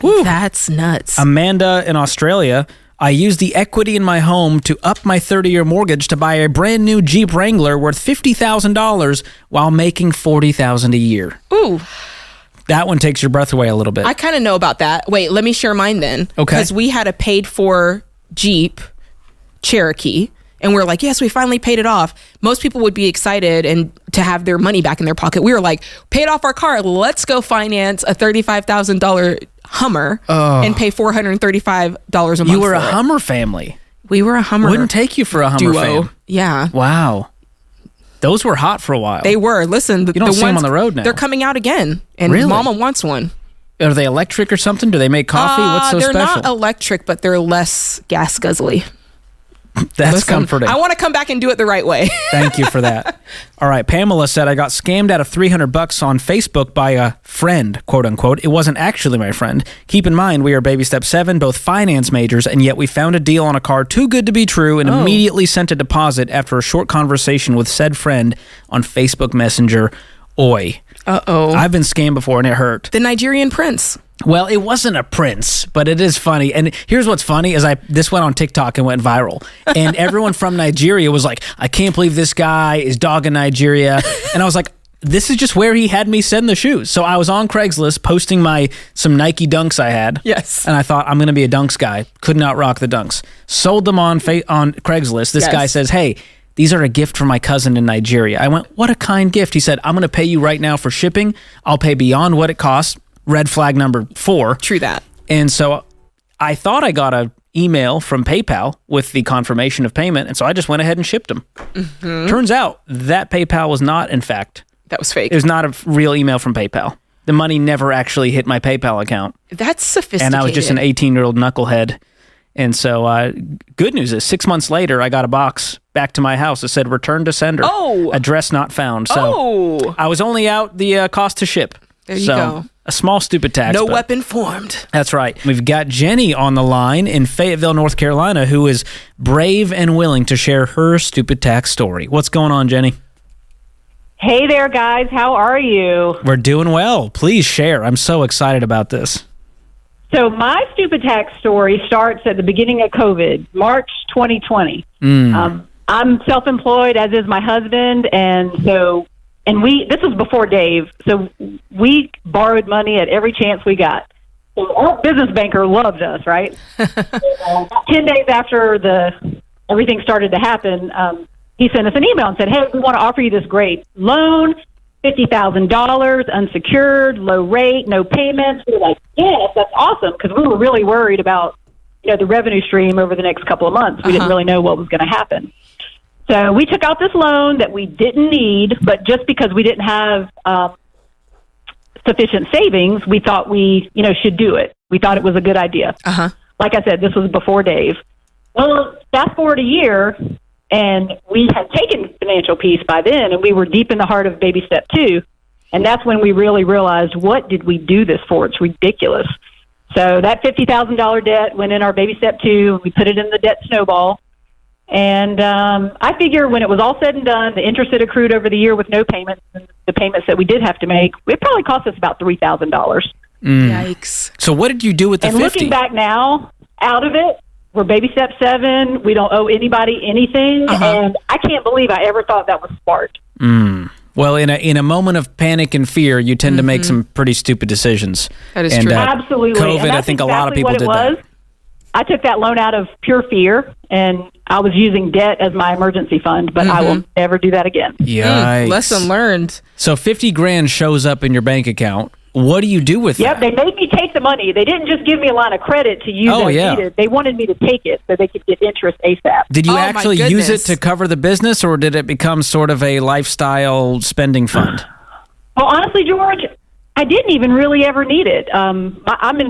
Woo. That's nuts.
Amanda in Australia, I used the equity in my home to up my 30-year mortgage to buy a brand new Jeep Wrangler worth $50,000 while making $40,000 a year.
Ooh.
That one takes your breath away a little bit.
I kind of know about that. Wait, let me share mine then.
Okay.
Because we had a paid-for Jeep Cherokee. And we're like, yes, we finally paid it off. Most people would be excited and to have their money back in their pocket. We were like, paid off our car. Let's go finance a $35,000 Hummer and pay $435 a month.
You were a
for it.
Hummer family.
We were a Hummer.
Wouldn't take you for a Hummer
duo.
fan.
Yeah.
Wow. Those were hot for a while.
They were. Listen,
you don't see them on the road now.
They're coming out again, and
Really?
Mama wants one.
Are they electric or something? Do they make coffee? What's so
they're
special?
not electric, but they're less gas guzzly.
That's comforting.
I want to come back and do it the right way.
Thank you for that. All right. Pamela said, I got scammed out of $300 on Facebook by a friend, quote unquote. It wasn't actually my friend. Keep in mind, we are baby step 7, both finance majors, and yet we found a deal on a car too good to be true and immediately sent a deposit after a short conversation with said friend on Facebook Messenger. Oi.
Uh-oh.
I've been scammed before and it hurt.
The Nigerian prince.
Well, it wasn't a prince, but it is funny. And here's what's funny is this went on TikTok and went viral. And everyone from Nigeria was like, I can't believe this guy is dogging Nigeria. And I was like, this is just where he had me send the shoes. So I was on Craigslist posting some Nike Dunks I had.
Yes.
And I thought, I'm going to be a Dunks guy. Could not rock the Dunks. Sold them on Craigslist. This guy says, hey, these are a gift from my cousin in Nigeria. I went, what a kind gift. He said, I'm going to pay you right now for shipping. I'll pay beyond what it costs. Red flag number 4.
True that.
And so I thought I got an email from PayPal with the confirmation of payment. And so I just went ahead and shipped them. Mm-hmm. Turns out that PayPal was not, in fact.
That was fake.
It was not a real email from PayPal. The money never actually hit my PayPal account.
That's sophisticated.
And I was just an 18-year-old knucklehead. And so good news is 6 months later, I got a box back to my house that said return to sender.
Oh.
Address not found. So I was only out the cost to ship.
There you go.
A small stupid tax.
No weapon formed.
That's right. We've got Jenny on the line in Fayetteville, North Carolina, who is brave and willing to share her stupid tax story. What's going on, Jenny?
Hey there, guys. How are you?
We're doing well. Please share. I'm so excited about this.
So my stupid tax story starts at the beginning of COVID, March 2020. I'm self-employed, as is my husband, and this was before Dave, so we borrowed money at every chance we got. So our business banker loved us, right? 10 days after everything started to happen, he sent us an email and said, hey, we want to offer you this great loan, $50,000, unsecured, low rate, no payments. We were like, yes, that's awesome, because we were really worried about the revenue stream over the next couple of months. We didn't really know what was going to happen. So we took out this loan that we didn't need, but just because we didn't have sufficient savings, we thought we, should do it. We thought it was a good idea. Like I said, this was before Dave. Well, fast forward a year, and we had taken financial peace by then, and we were deep in the heart of baby step 2. And that's when we really realized, what did we do this for? It's ridiculous. So that $50,000 debt went in our baby step 2. We put it in the debt snowball. And I figure when it was all said and done, the interest that accrued over the year with no payments, and the payments that we did have to make, it probably cost us about $3,000.
Yikes.
So what did you do with the 50?
And looking back now, out of it, we're baby step 7. We don't owe anybody anything. And I can't believe I ever thought that was smart.
Well, in a moment of panic and fear, you tend to make some pretty stupid decisions.
That is true.
Absolutely.
COVID,
and
I think a lot of people
what it
did
was.
that.
I took that loan out of pure fear, and I was using debt as my emergency fund, but I will never do that again.
Yikes.
Lesson learned.
So $50,000 shows up in your bank account. What do you do with that?
They made me take the money. They didn't just give me a line of credit to use as needed. They wanted me to take it so they could get interest ASAP.
Did you actually use it to cover the business, or did it become sort of a lifestyle spending fund?
Well, honestly, George, I didn't even really ever need it. I'm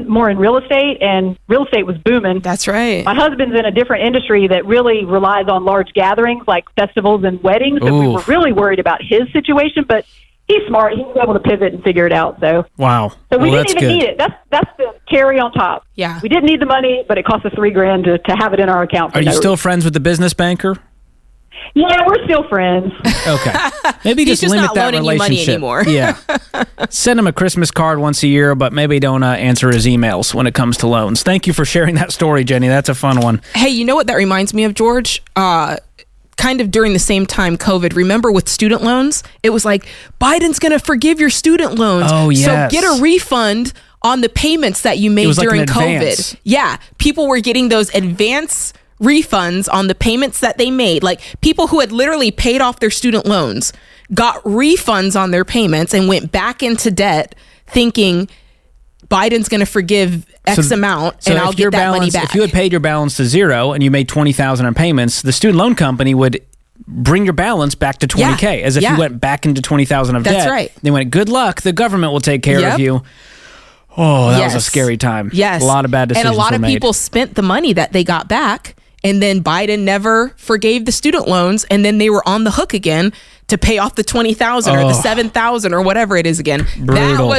more in real estate, and real estate was booming.
That's right.
My husband's in a different industry that really relies on large gatherings like festivals and weddings, and we were really worried about his situation, but he's smart. He was able to pivot and figure it out. So
wow.
So we didn't even need it. That's the cherry on top.
Yeah.
We didn't need the money, but it cost us $3,000 to have it in our account.
Are you still friends with the business banker?
Yeah, we're still friends.
Okay. Maybe
He's just
limit
not
that
loaning
relationship.
you money anymore.
Yeah. Send him a Christmas card once a year, but maybe don't answer his emails when it comes to loans. Thank you for sharing that story, Jenny. That's a fun one.
Hey, you know what that reminds me of, George? Kind of during the same time, COVID, remember with student loans? It was like, Biden's going to forgive your student loans.
Oh, yes.
So get a refund on the payments that you made during COVID. Yeah. People were getting those advance refunds on the payments that they made. Like people who had literally paid off their student loans got refunds on their payments and went back into debt thinking Biden's going to forgive X amount and I'll get that money back.
If you had paid your balance to zero and you made $20,000 in payments, the student loan company would bring your balance back to $20K as if you went back into $20,000 of debt.
That's right.
They went, good luck. The government will take care of you. Oh, that was a scary time.
Yes.
A lot of bad decisions
and a lot
were
of
made.
people spent the money that they got back, and then Biden never forgave the student loans, and then they were on the hook again to pay off the $20,000 or the $7,000 or whatever it is again.
Brutal.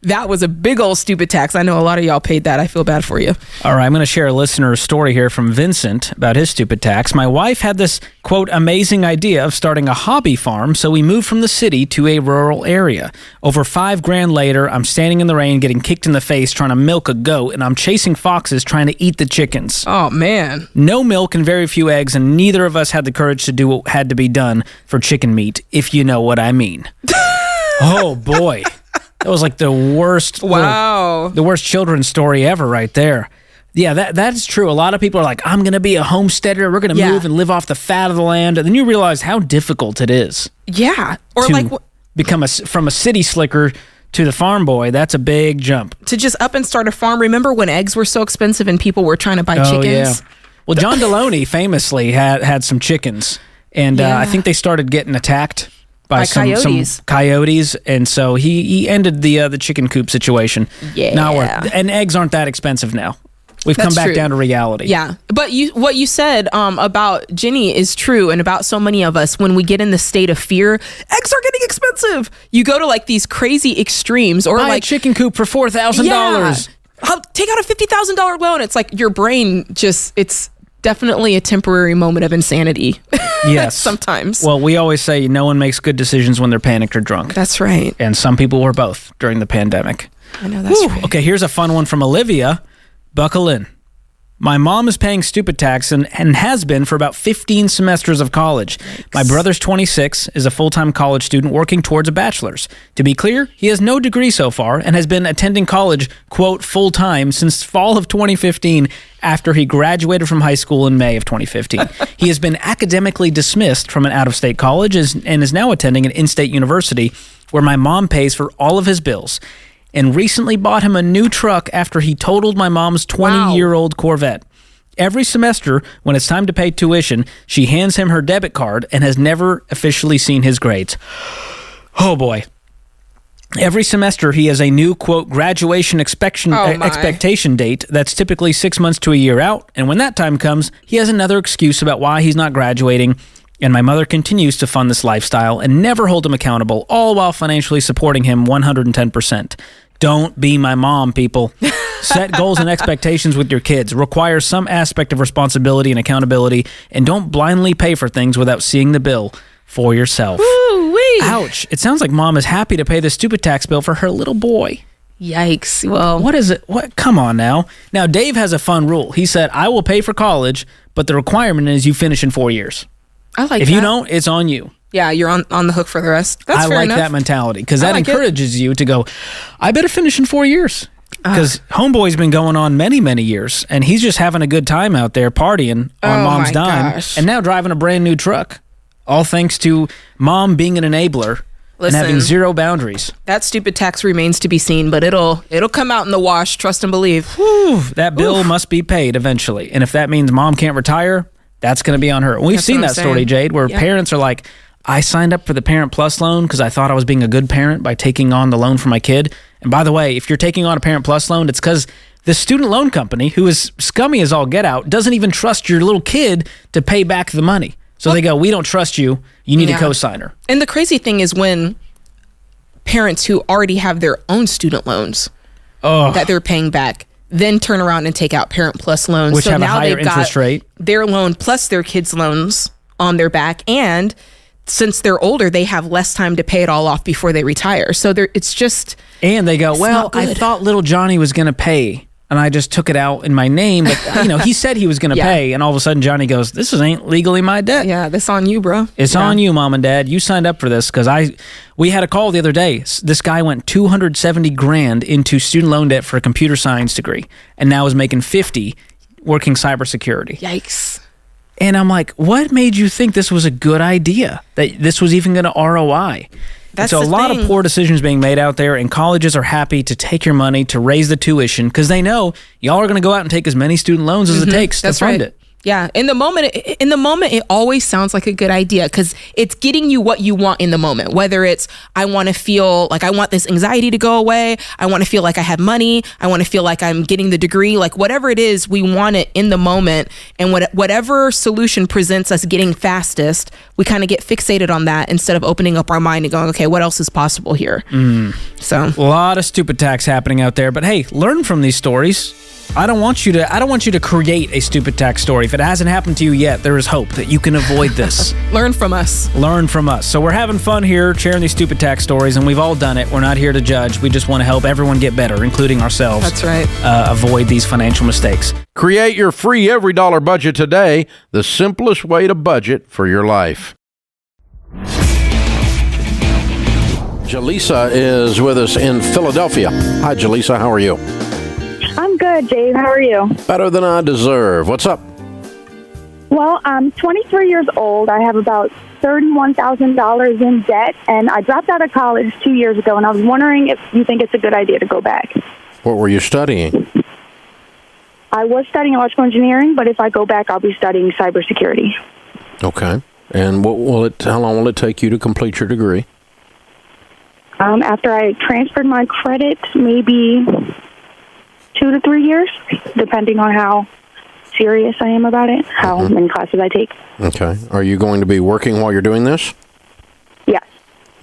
That was a big old stupid tax. I know a lot of y'all paid that. I feel bad for you.
All right, I'm going to share a listener story here from Vincent about his stupid tax. My wife had this, quote, amazing idea of starting a hobby farm, so we moved from the city to a rural area. Over $5,000 later, I'm standing in the rain, getting kicked in the face, trying to milk a goat, and I'm chasing foxes trying to eat the chickens.
Oh, man.
No milk and very few eggs, and neither of us had the courage to do what had to be done for chicken meat, if you know what I mean. Oh, boy. That was like the worst.
Wow.
The worst children's story ever right there. Yeah, that's true. A lot of people are like, I'm going to be a homesteader. We're going to move and live off the fat of the land. And then you realize how difficult it is.
Yeah. Or
to
like
become from a city slicker to the farm boy. That's a big jump.
To just up and start a farm. Remember when eggs were so expensive and people were trying to buy chickens? Yeah.
Well, John Deloney famously had some chickens. And I think they started getting attacked by some coyotes, and so he ended the chicken coop situation.
Yeah,
not worth. And eggs aren't that expensive now. We've come back down to reality.
Yeah, but what you said about Jenny is true, and about so many of us when we get in the state of fear, eggs are getting expensive. You go to like these crazy extremes, or
buy
like
a chicken coop for $4,000.
Take out a $50,000 loan. It's like your brain it's definitely a temporary moment of insanity.
Yes.
Sometimes.
Well, we always say no one makes good decisions when they're panicked or drunk.
That's right.
And some people were both during the pandemic.
I know that's right.
Okay, here's a fun one from Olivia. Buckle in. My mom is paying stupid tax and has been for about 15 semesters of college. Yikes. My brother's 26, is a full-time college student working towards a bachelor's. To be clear, he has no degree so far and has been attending college, quote, full-time since fall of 2015 after he graduated from high school in May of 2015. He has been academically dismissed from an out-of-state college and is now attending an in-state university where my mom pays for all of his bills, and recently bought him a new truck after he totaled my mom's 20-year-old Corvette. Every semester, when it's time to pay tuition, she hands him her debit card and has never officially seen his grades. Oh, boy. Every semester, he has a new, quote, graduation expectation date that's typically 6 months to a year out, and when that time comes, he has another excuse about why he's not graduating, and my mother continues to fund this lifestyle and never hold him accountable, all while financially supporting him 110%. Don't be my mom, people. Set goals and expectations with your kids. Require some aspect of responsibility and accountability, and don't blindly pay for things without seeing the bill for yourself.
Woo-wee.
Ouch. It sounds like mom is happy to pay the stupid tax bill for her little boy.
Yikes. Well,
what is it? What? Come on now. Now, Dave has a fun rule. He said, I will pay for college, but the requirement is you finish in 4 years.
I like that.
If you don't, it's on you.
Yeah, you're on the hook for the rest. That's fair enough.
That mentality, because that encourages you to go, I better finish in 4 years. Because Homeboy's been going on many, many years, and he's just having a good time out there partying on mom's dime, and now driving a brand new truck. All thanks to mom being an enabler and having zero boundaries.
That stupid tax remains to be seen, but it'll come out in the wash, trust and believe.
Whew, that bill must be paid eventually. And if that means mom can't retire, that's going to be on her. We've seen that story, Jade, where parents are like, I signed up for the Parent Plus loan because I thought I was being a good parent by taking on the loan for my kid. And by the way, if you're taking on a Parent Plus loan, it's because the student loan company, who is scummy as all get out, doesn't even trust your little kid to pay back the money. So they go, we don't trust you. You need a cosigner.
And the crazy thing is when parents who already have their own student loans that they're paying back then turn around and take out Parent Plus loans.
Which have a higher interest rate.
Their loan plus their kids' loans on their back, and since they're older, they have less time to pay it all off before they retire. So it's just...
And they go, well, I thought little Johnny was going to pay, and I just took it out in my name. But, he said he was going to pay, and all of a sudden Johnny goes, this ain't legally my debt.
Yeah, this on you, bro.
It's on you, Mom and Dad. You signed up for this, because we had a call the other day. This guy went $270,000 into student loan debt for a computer science degree, and now is making $50 working cybersecurity.
Yikes.
And I'm like, what made you think this was a good idea? That this was even going to ROI?
That's
so a
the
lot
thing.
of poor decisions being made out there, and colleges are happy to take your money to raise the tuition because they know y'all are going to go out and take as many student loans as it takes to fund it.
Yeah, in the moment, it always sounds like a good idea because it's getting you what you want in the moment. Whether it's I want to feel like I want this anxiety to go away, I want to feel like I have money, I want to feel like I'm getting the degree, like whatever it is, we want it in the moment. And whatever solution presents us getting fastest, we kind of get fixated on that instead of opening up our mind and going, okay, what else is possible here? So
a lot of stupid tax happening out there, but hey, learn from these stories. I don't want you to create a stupid tax story. If it hasn't happened to you yet, there is hope that you can avoid this.
Learn from us.
Learn from us. So we're having fun here sharing these stupid tax stories, and we've all done it. We're not here to judge. We just want to help everyone get better, including ourselves.
That's right.
Avoid these financial mistakes.
Create your free every dollar budget today, the simplest way to budget for your life. Jaleesa is with us in Philadelphia. Hi, Jaleesa. How are you?
I'm good, Dave. How are you?
Better than I deserve. What's up?
Well, I'm 23 years old. I have about $31,000 in debt, and I dropped out of college 2 years ago, and I was wondering if you think it's a good idea to go back.
What were you studying?
I was studying electrical engineering, but if I go back, I'll be studying cybersecurity.
Okay. And how long will it take you to complete your degree?
After I transferred my credit, maybe 2 to 3 years, depending on how serious I am about it, how many classes I take.
Okay. Are you going to be working while you're doing this?
Yes.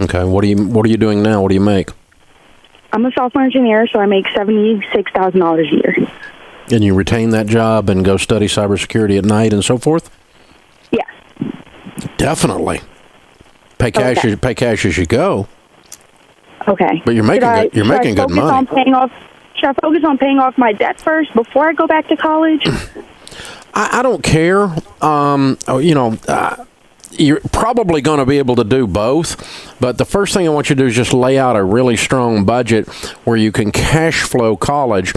Okay. What are you doing now? What do you make?
I'm a software engineer, so I make $76,000 a year.
And you retain that job and go study cybersecurity at night and so forth?
Yes.
Definitely. Pay cash as you go.
Okay.
But you're making good money.
Should I focus on paying off my debt first before I go back to college?
I don't care. You're probably going to be able to do both. But the first thing I want you to do is just lay out a really strong budget where you can cash flow college.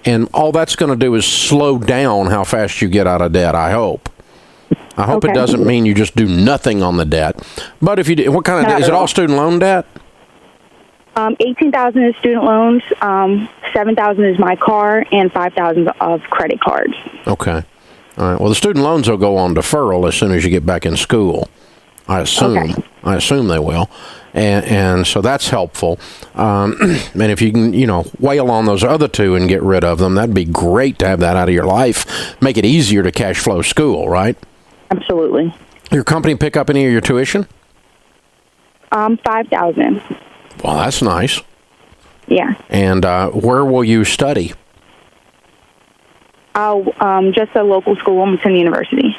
And all that's going to do is slow down how fast you get out of debt, I hope. I hope it doesn't mean you just do nothing on the debt. But if you do, what kind of debt? Is it all student loan debt?
$18,000 is student loans, $7,000 is my car, and $5,000 of credit cards.
Okay. All right. Well, the student loans will go on deferral as soon as you get back in school. I assume. Okay. I assume they will. And so that's helpful. And if you can, wail on those other two and get rid of them, that'd be great to have that out of your life. Make it easier to cash flow school, right?
Absolutely.
Your company pick up any of your tuition?
$5,000.
Well, that's nice.
Yeah.
And where will you study?
Just a local school, Wilmington University.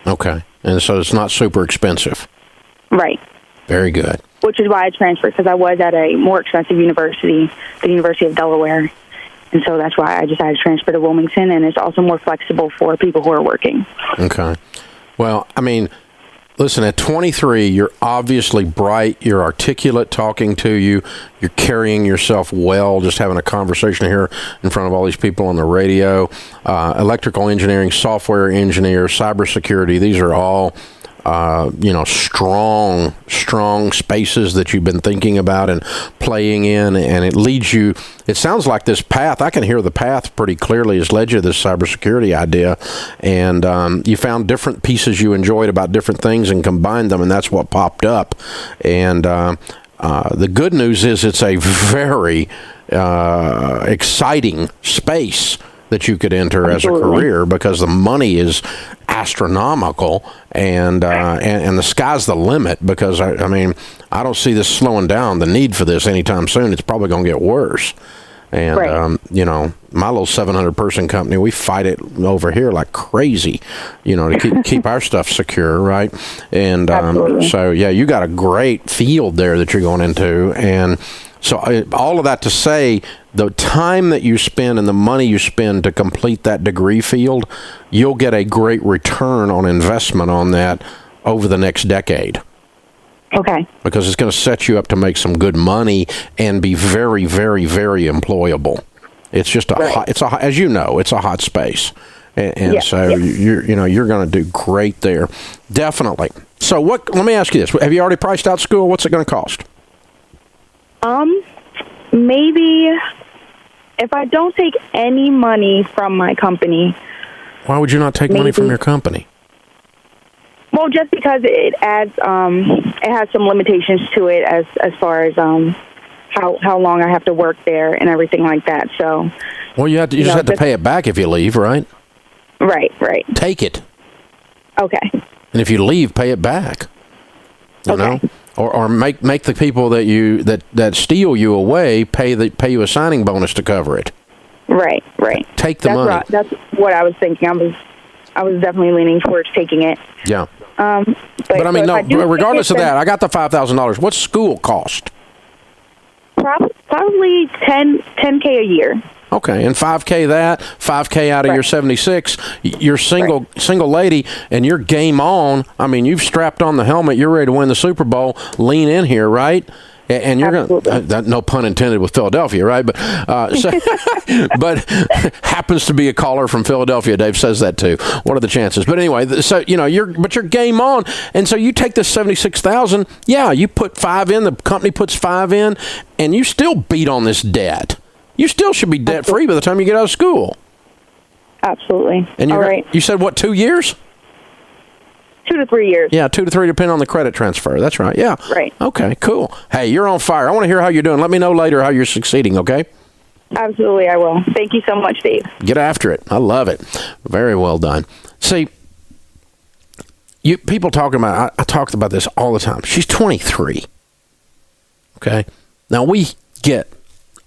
Okay. And so it's not super expensive.
Right.
Very good.
Which is why I transferred, because I was at a more expensive university, the University of Delaware. And so that's why I decided to transfer to Wilmington, and it's also more flexible for people who are working.
Okay. Well, listen, at 23, you're obviously bright, you're articulate talking to you, you're carrying yourself well, just having a conversation here in front of all these people on the radio. Electrical engineering, software engineer, cybersecurity, these are all strong spaces that you've been thinking about and playing in, and it leads you. It sounds like this path, I can hear the path pretty clearly, has led you to this cybersecurity idea, and you found different pieces you enjoyed about different things and combined them, and that's what popped up. And the good news is it's a very exciting space that you could enter as a career, because the money is astronomical, and the sky's the limit, because I don't see this slowing down, the need for this anytime soon. It's probably going to get worse. And my little 700 person company, we fight it over here like crazy, to keep our stuff secure, right? And so you got a great field there that you're going into. And so all of that to say, the time that you spend and the money you spend to complete that degree field, you'll get a great return on investment on that over the next decade.
Okay. Because
it's going to set you up to make some good money and be very, very, very employable. It's just as you know, it's a hot space. And so you're going to do great there. Definitely. So let me ask you this. Have you already priced out school? What's it going to cost?
Maybe if I don't take any money from my company.
Why would you not take money from your company?
Well, just because it adds, it has some limitations to it as far as how long I have to work there and everything like that. So,
well, you just have to pay it back if you leave, right?
Right.
Take it.
Okay.
And if you leave, pay it back. You know, or make the people that steal you away pay you a signing bonus to cover it.
Right.
Take the money.
That's what I was thinking. I was definitely leaning towards taking it.
Yeah.
But
I mean, no. Regardless of that, I got the $5,000. What's school cost?
Probably $10K a year.
Okay, and $5K out of your 76. You're single lady, and you're game on. I mean, you've strapped on the helmet. You're ready to win the Super Bowl. Lean in here, right? And you're going to, no pun intended with Philadelphia, right? But but happens to be a caller from Philadelphia. Dave says that too. What are the chances? But anyway, so you're game on, and so you take this $76,000. Yeah, you put $5 in. The company puts $5 in, and you still beat on this debt. You still should be debt free by the time you get out of school.
Absolutely.
And
all right.
You said what? 2 years?
2 to 3 years.
Yeah, 2 to 3, depending on the credit transfer. That's right. Yeah.
Right.
Okay, cool. Hey, you're on fire. I want to hear how you're doing. Let me know later how you're succeeding, okay?
Absolutely, I will. Thank you so much, Dave.
Get after it. I love it. Very well done. See, people talking about, I talked about this all the time. She's 23. Okay? Now, we get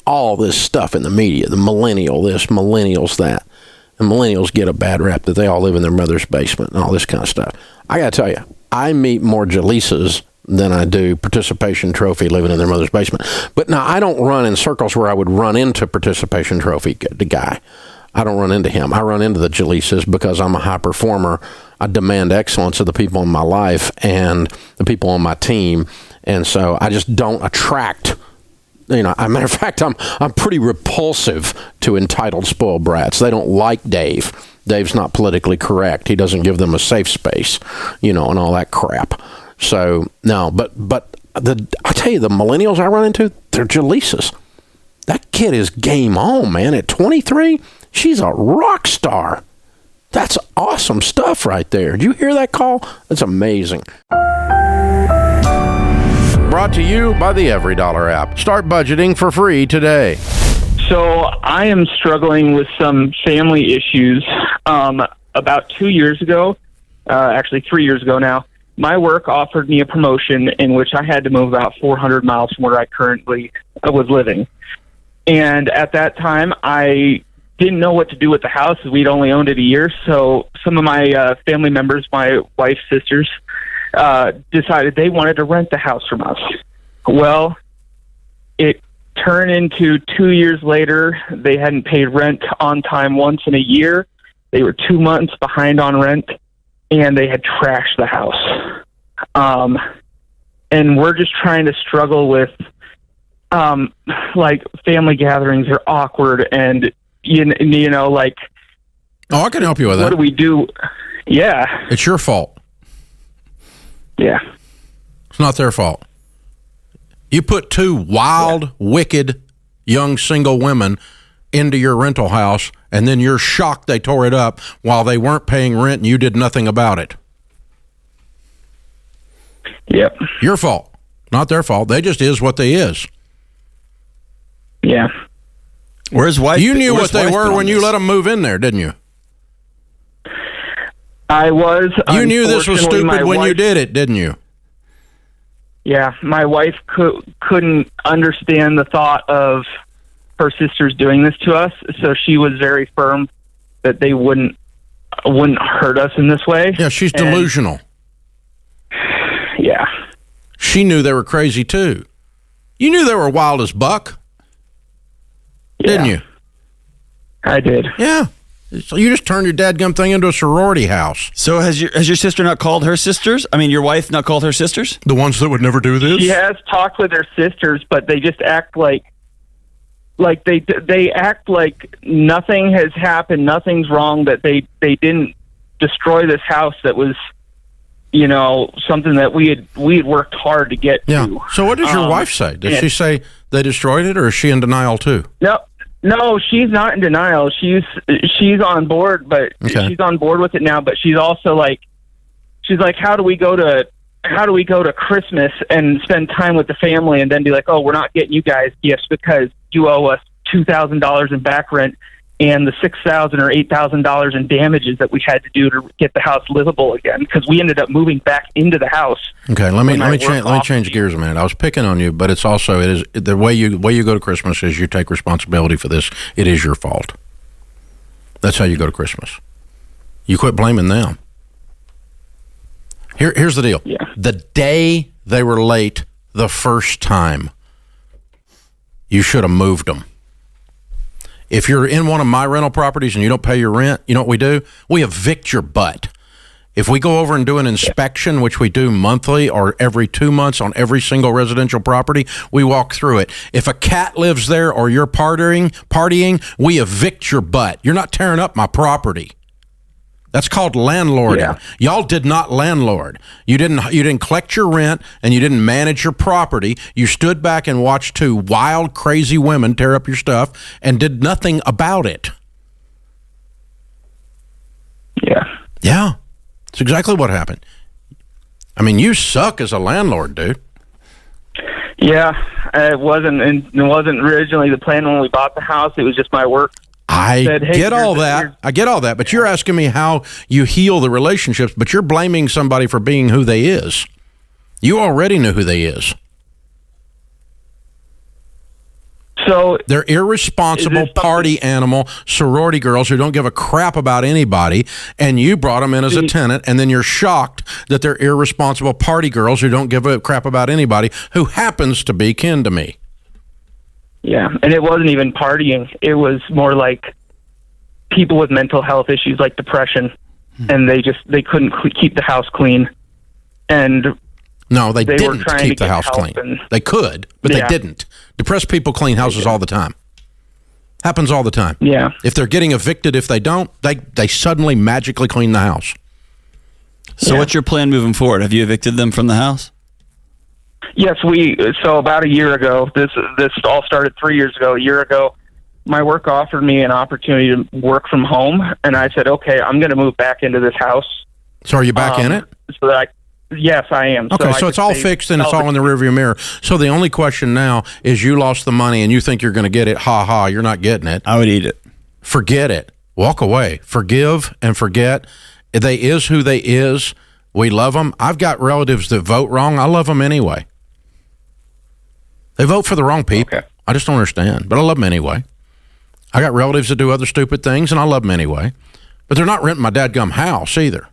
all this stuff in the media, the millennial this, millennials that. And millennials get a bad rap that they all live in their mother's basement and all this kind of stuff. I got to tell you, I meet more Jaleesas than I do participation trophy living in their mother's basement. But now, I don't run in circles where I would run into participation trophy, the guy. I don't run into him. I run into the Jaleesas because I'm a high performer. I demand excellence of the people in my life and the people on my team. And so I just don't attract. As a matter of fact, I'm pretty repulsive to entitled spoiled brats. They don't like Dave. Dave's not politically correct. He doesn't give them a safe space, and all that crap. So no, but I tell you, the millennials I run into, they're Jaleesas. That kid is game on, man. At 23, she's a rock star. That's awesome stuff right there. Did you hear that call? That's amazing. Brought to you by the EveryDollar app. Start budgeting for free today.
So I am struggling with some family issues. About 2 years ago, actually 3 years ago now, my work offered me a promotion in which I had to move about 400 miles from where I currently was living. And at that time, I didn't know what to do with the house. We'd only owned it a year. So some of my family members, my wife's sisters, decided they wanted to rent the house from us. Well, it turned into 2 years later, they hadn't paid rent on time once in a year. They were 2 months behind on rent, and they had trashed the house. And we're just trying to struggle with, like, family gatherings are awkward, and, like...
Oh, I can help you with that.
What do we do? Yeah.
It's your fault.
Yeah.
It's not their fault. You put two wild, wicked, young single women into your rental house, and then you're shocked they tore it up while they weren't paying rent and you did nothing about it.
Yep.
Your fault. Not their fault. They just is what they is.
Yeah.
Where's wife?
You knew what they were when you let them move in there, didn't you?
I was.
You knew this was stupid when you did it, didn't you?
Yeah, my wife couldn't understand the thought of her sisters doing this to us, so she was very firm that they wouldn't hurt us in this way.
Yeah, she's delusional.
Yeah.
She knew they were crazy, too. You knew they were wild as buck, didn't you?
I did.
Yeah. So you just turned your dadgum thing into a sorority house.
So has your sister not called her sisters? I mean, your wife not called her sisters?
The ones that would never do this?
She has talked with her sisters, but they just act like they act like nothing has happened, nothing's wrong, that they didn't destroy this house that was, something that we had worked hard to get to.
So what does your wife say? Does she say they destroyed it, or is she in denial too?
No, she's not in denial. She's on board, but she's on board with it now. But she's also like, how do we go to Christmas and spend time with the family, and then be like, oh, we're not getting you guys gifts because you owe us $2,000 in back rent and the $6,000 or $8,000 in damages that we had to do to get the house livable again, because we ended up moving back into the house.
Okay, let me change gears a minute. I was picking on you, but it's also the way you go to Christmas is you take responsibility for this. It is your fault. That's how you go to Christmas. You quit blaming them. Here's the deal.
Yeah.
The day they were late the first time, you should have moved them. If you're in one of my rental properties and you don't pay your rent, you know what we do? We evict your butt. If we go over and do an inspection, which we do monthly or every 2 months on every single residential property, we walk through it. If a cat lives there or you're partying, we evict your butt. You're not tearing up my property. That's called landlording.
Yeah.
Y'all did not landlord. You didn't collect your rent, and you didn't manage your property. You stood back and watched two wild, crazy women tear up your stuff and did nothing about it. Yeah. It's exactly what happened. I mean, you suck as a landlord, dude.
Yeah, it wasn't originally the plan when we bought the house. It was just my work.
I get all that, but you're asking me how you heal the relationships, but you're blaming somebody for being who they is. You already knew who they is.
So
they're irresponsible party animal sorority girls who don't give a crap about anybody, and you brought them in as a tenant, and then you're shocked that they're irresponsible party girls who don't give a crap about anybody, who happens to be kin to me.
Yeah, and it wasn't even partying. It was more like people with mental health issues like depression, and they couldn't keep the house clean. And
no, they didn't keep the house clean. They could, but they didn't. Depressed people clean houses all the time. Happens all the time.
Yeah.
If they're getting evicted, if they don't, they suddenly magically clean the house.
So what's your plan moving forward? Have you evicted them from the house?
Yes, so about a year ago, this all started 3 years ago. A year ago, my work offered me an opportunity to work from home, and I said, okay, I'm going to move back into this house.
So are you back in it?
Yes, I am.
Okay, so it's all fixed and it's all in the rearview mirror. So the only question now is you lost the money and you think you're going to get it. Ha ha, you're not getting it.
I would eat it.
Forget it. Walk away. Forgive and forget. They is who they is. We love them. I've got relatives that vote wrong. I love them anyway. They vote for the wrong people. Okay. I just don't understand, but I love them anyway. I got relatives that do other stupid things, and I love them anyway. But they're not renting my dadgum house either.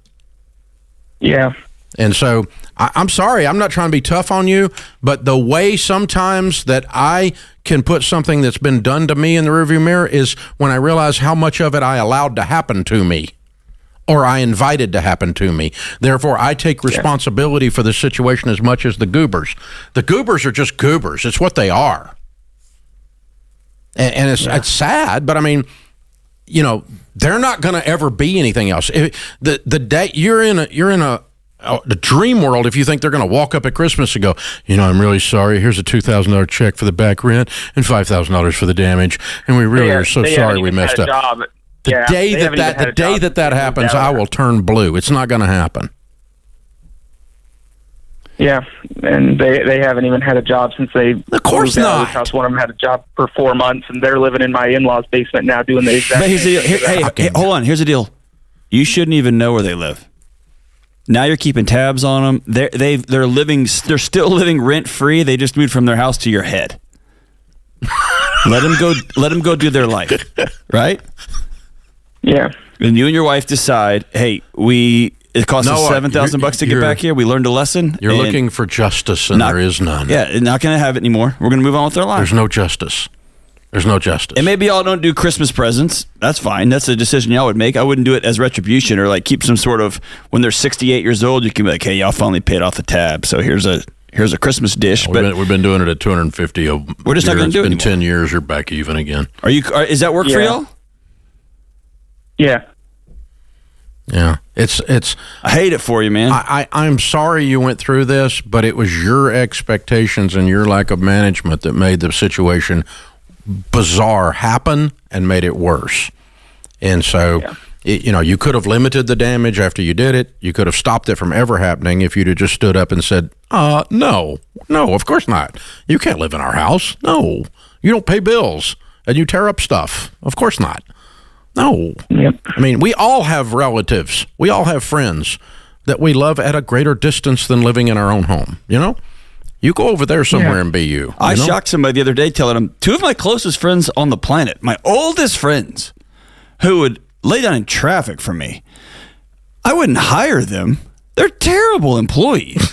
Yeah.
And so, I'm sorry, I'm not trying to be tough on you, but the way sometimes that I can put something that's been done to me in the rearview mirror is when I realize how much of it I allowed to happen to me, or I invited to happen to me. Therefore, I take responsibility for the situation as much as the goobers. The goobers are just goobers. It's what they are. And it's sad, but I mean, they're not going to ever be anything else. The day you're in a dream world, if you think they're going to walk up at Christmas and go, I'm really sorry, here's a $2,000 check for the back rent and $5,000 for the damage, and we really are so sorry we messed up. The day that happens, I will turn blue. It's not going to happen.
Yeah, and they haven't even had a job since they
of course
moved
not.
Out of this house. One of them had a job for 4 months, and they're living in my in-laws' basement now doing the exact same thing.
Hey, hold on. Here's the deal. You shouldn't even know where they live. Now you're keeping tabs on them. They're still living rent free. They just moved from their house to your head. Let them go do their life, right?
Yeah.
And you and your wife decide, hey, it costs us $7,000 to get back here. We learned a lesson.
You're looking for justice, and there is none.
Yeah, not going to have it anymore. We're going to move on with our life.
There's no justice. There's no justice.
And maybe y'all don't do Christmas presents. That's fine. That's a decision y'all would make. I wouldn't do it as retribution or like keep some sort of, when they're 68 years old, you can be like, hey, y'all finally paid off the tab. So here's a Christmas dish.
We've been doing it at $250.
We're just not going to do it.
It's been 10 years. You're back even again.
Is that work for y'all?
Yeah.
Yeah, it's.
I hate it for you, man.
I'm sorry you went through this, but it was your expectations and your lack of management that made the situation bizarre happen and made it worse. And so, you could have limited the damage after you did it. You could have stopped it from ever happening if you'd have just stood up and said, no, of course not. You can't live in our house. No, you don't pay bills and you tear up stuff. Of course not. No.
Yep.
I mean, we all have relatives. We all have friends that we love at a greater distance than living in our own home. You go over there somewhere and be you.
I shocked somebody the other day telling them 2 of my closest friends on the planet, my oldest friends, who would lay down in traffic for me. I wouldn't hire them. They're terrible employees.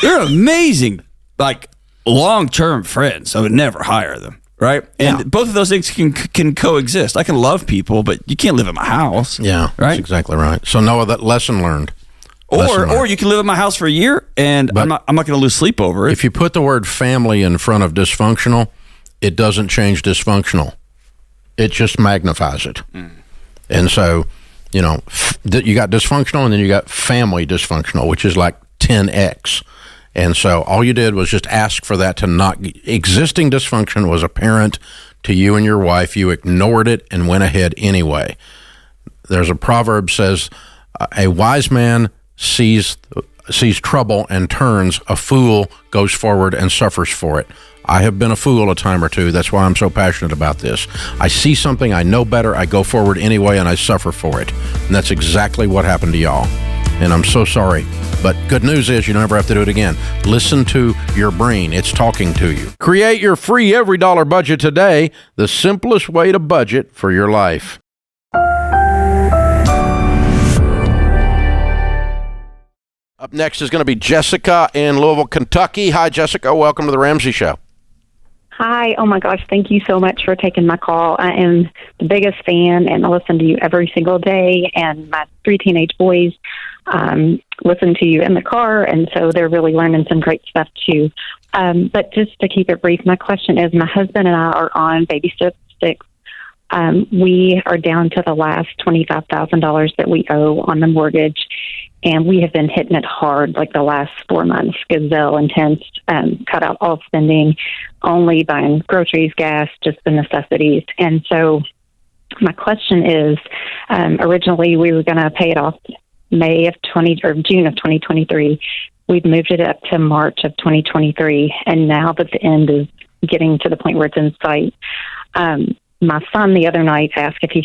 They're amazing, like long-term friends. I would never hire them. Right? And both of those things can coexist. I can love people, but you can't live in my house.
Yeah,
right?
That's exactly right. So Noah, that lesson learned.
Or you can live in my house for a year, and I'm not going to lose sleep over it.
If you put the word family in front of dysfunctional, it doesn't change dysfunctional. It just magnifies it. And so, you got dysfunctional, and then you got family dysfunctional, which is like 10x. And so all you did was just ask for that to not... Existing dysfunction was apparent to you and your wife. You ignored it and went ahead anyway. There's a proverb says, a wise man sees trouble and turns. A fool goes forward and suffers for it. I have been a fool a time or two. That's why I'm so passionate about this. I see something, I know better, I go forward anyway, and I suffer for it. And that's exactly what happened to y'all. And I'm so sorry. But good news is you never have to do it again. Listen to your brain. It's talking to you. Create your free every dollar budget today. The simplest way to budget for your life. Up next is going to be Jessica in Louisville, Kentucky. Hi, Jessica. Welcome to the Ramsey Show.
Hi. Oh, my gosh. Thank you so much for taking my call. I am the biggest fan, and I listen to you every single day. And my 3 teenage boys listen to you in the car, and so they're really learning some great stuff, too. But just to keep it brief, my question is, my husband and I are on baby step 6. We are down to the last $25,000 that we owe on the mortgage, and we have been hitting it hard like the last 4 months. Gazelle intense, cut out all spending, only buying groceries, gas, just the necessities. And so my question is, originally we were going to pay it off June of 2023. We've moved it up to March of 2023, and now that the end is getting to the point where it's in sight, my son the other night asked if we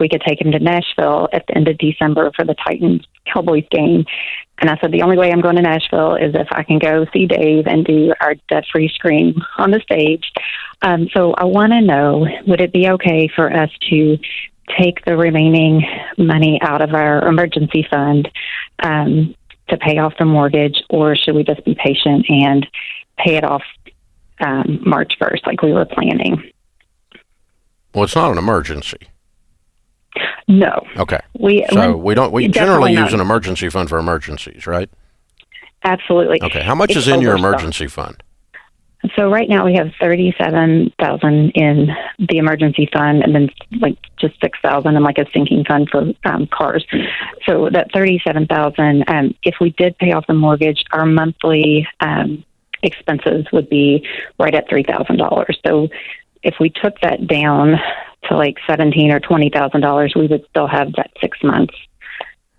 could take him to Nashville at the end of December for the Titans-Cowboys game. And I said, the only way I'm going to Nashville is if I can go see Dave and do our debt-free scream on the stage. So I want to know, would it be okay for us to take the remaining money out of our emergency fund to pay off the mortgage, or should we just be patient and pay it off March 1st like we were planning?
Well, it's not an emergency.
No.
Okay. We generally use an emergency fund for emergencies, right?
Absolutely.
Okay. How much is in your emergency fund?
So right now we have $37,000 in the emergency fund, and then like just $6,000 in like a sinking fund for cars. So that $37,000. If we did pay off the mortgage, our monthly expenses would be right at $3,000. So if we took that down to like $17,000 or $20,000, we would still have that 6 months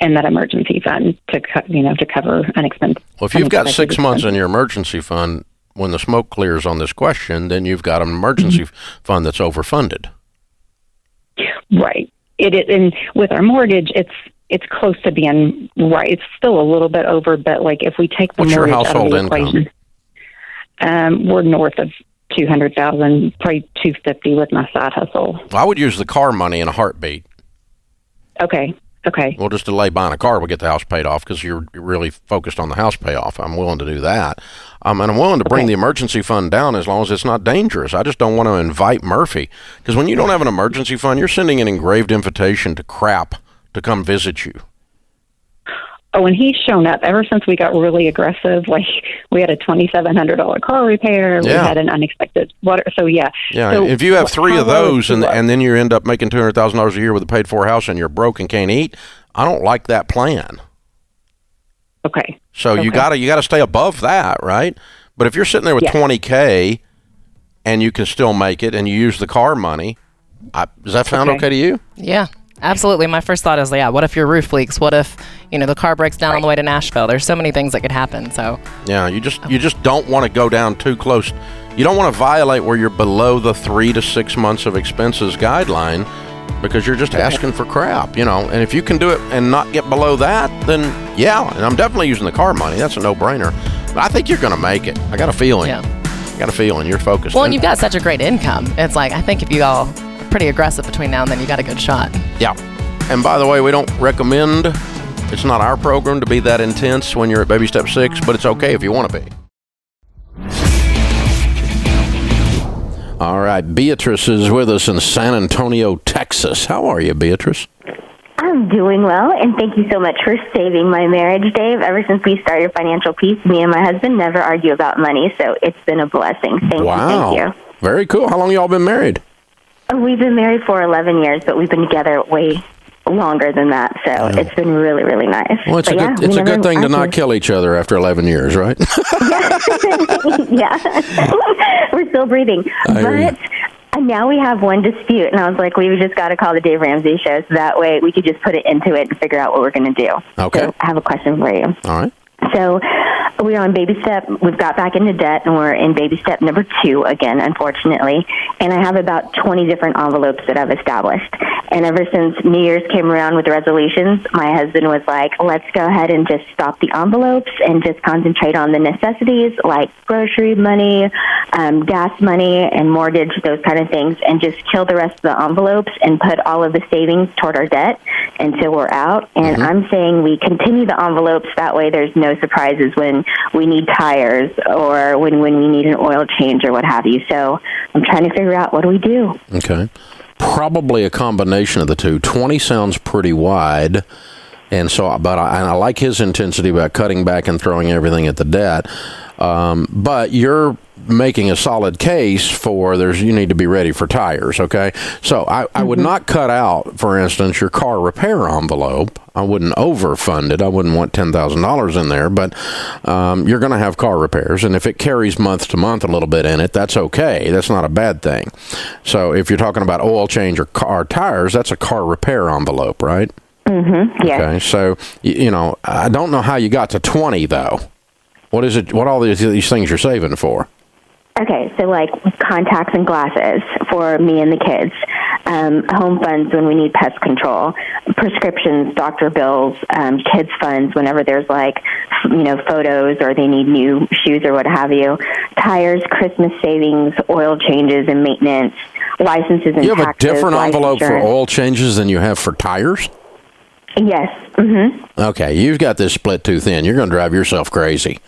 in that emergency fund to cover unexpected.
Well, if you've got 6 months in your emergency fund, when the smoke clears on this question, then you've got an emergency fund that's overfunded.
Right. And with our mortgage, it's close to being right. It's still a little bit over, but like if we take the
What's your
mortgage
household
out of the
income?
Equation, we're north of $200,000, probably $250,000 with my side hustle.
Well, I would use the car money in a heartbeat.
Okay. We'll
just delay buying a car. We'll get the house paid off because you're really focused on the house payoff. I'm willing to do that. And I'm willing to bring the emergency fund down as long as it's not dangerous. I just don't want to invite Murphy. Because when you don't have an emergency fund, you're sending an engraved invitation to crap to come visit you.
Oh, and he's shown up ever since we got really aggressive. Like, we had a $2,700 car repair. We had an unexpected water. So, yeah.
Yeah,
so,
if you have three of those and then you end up making $200,000 a year with a paid-for house and you're broke and can't eat, I don't like that plan.
Okay.
So you gotta stay above that, right? But if you're sitting there with $20K and you can still make it and you use the car money, does that sound okay to you?
Yeah. Absolutely. My first thought is, what if your roof leaks? What if, the car breaks down on the way to Nashville? There's so many things that could happen. So
yeah, you just don't want to go down too close. You don't want to violate where you're below the 3 to 6 months of expenses guideline because you're just asking for crap, And if you can do it and not get below that, then and I'm definitely using the car money. That's a no-brainer. But I think you're going to make it. I got a feeling. Yeah. I got a feeling you're focused.
Well, and you've got such a great income. It's like, I think if you all pretty aggressive between now and then, you got a good shot.
Yeah. And by the way, we don't recommend, it's not our program to be that intense when you're at baby step 6, but it's okay if you want to be. All right, Beatrice is with us in San Antonio, Texas. How are you, Beatrice?
I'm doing well, and thank you so much for saving my marriage, Dave. Ever since we started Financial Peace, me and my husband never argue about money, so it's been a blessing. Thank you.
Very cool. How long y'all been married?
We've been married for 11 years, but we've been together way longer than that, so it's been really, really nice.
Well, it's a good thing to not kill each other after 11 years, right?
Yeah. We're still breathing. But now we have one dispute, and I was like, we've just got to call the Dave Ramsey show, so that way we could just put it into it and figure out what we're going to do.
Okay.
So I have a question for you.
All right.
So we're on baby step. We've got back into debt, and we're in baby step number 2 again, unfortunately. And I have about 20 different envelopes that I've established. And ever since New Year's came around with resolutions, my husband was like, let's go ahead and just stop the envelopes and just concentrate on the necessities like grocery money, gas money, and mortgage, those kind of things, and just kill the rest of the envelopes and put all of the savings toward our debt until we're out. And I'm saying we continue the envelopes. That way there's no surprises when we need tires or when we need an oil change or what have you. So I'm trying to figure out, what do we do?
Okay. Probably a combination of the two. 20 sounds pretty wide. And so, but I like his intensity about cutting back and throwing everything at the debt. But you're making a solid case for you need to be ready for tires, okay? So I would not cut out, for instance, your car repair envelope. I wouldn't overfund it. I wouldn't want $10,000 in there, but you're going to have car repairs, and if it carries month to month a little bit in it, that's okay. That's not a bad thing. So if you're talking about oil change or car tires, that's a car repair envelope, right?
Yeah.
Okay, so, I don't know how you got to 20, though. What is it? What all these things you're saving for?
Okay, so like contacts and glasses for me and the kids, home funds when we need pest control, prescriptions, doctor bills, kids funds whenever there's photos or they need new shoes or what have you, tires, Christmas savings, oil changes and maintenance, licenses and taxes.
You have a different envelope for oil changes than you have for tires?
Yes.
Okay, you've got this split too thin. You're going to drive yourself crazy.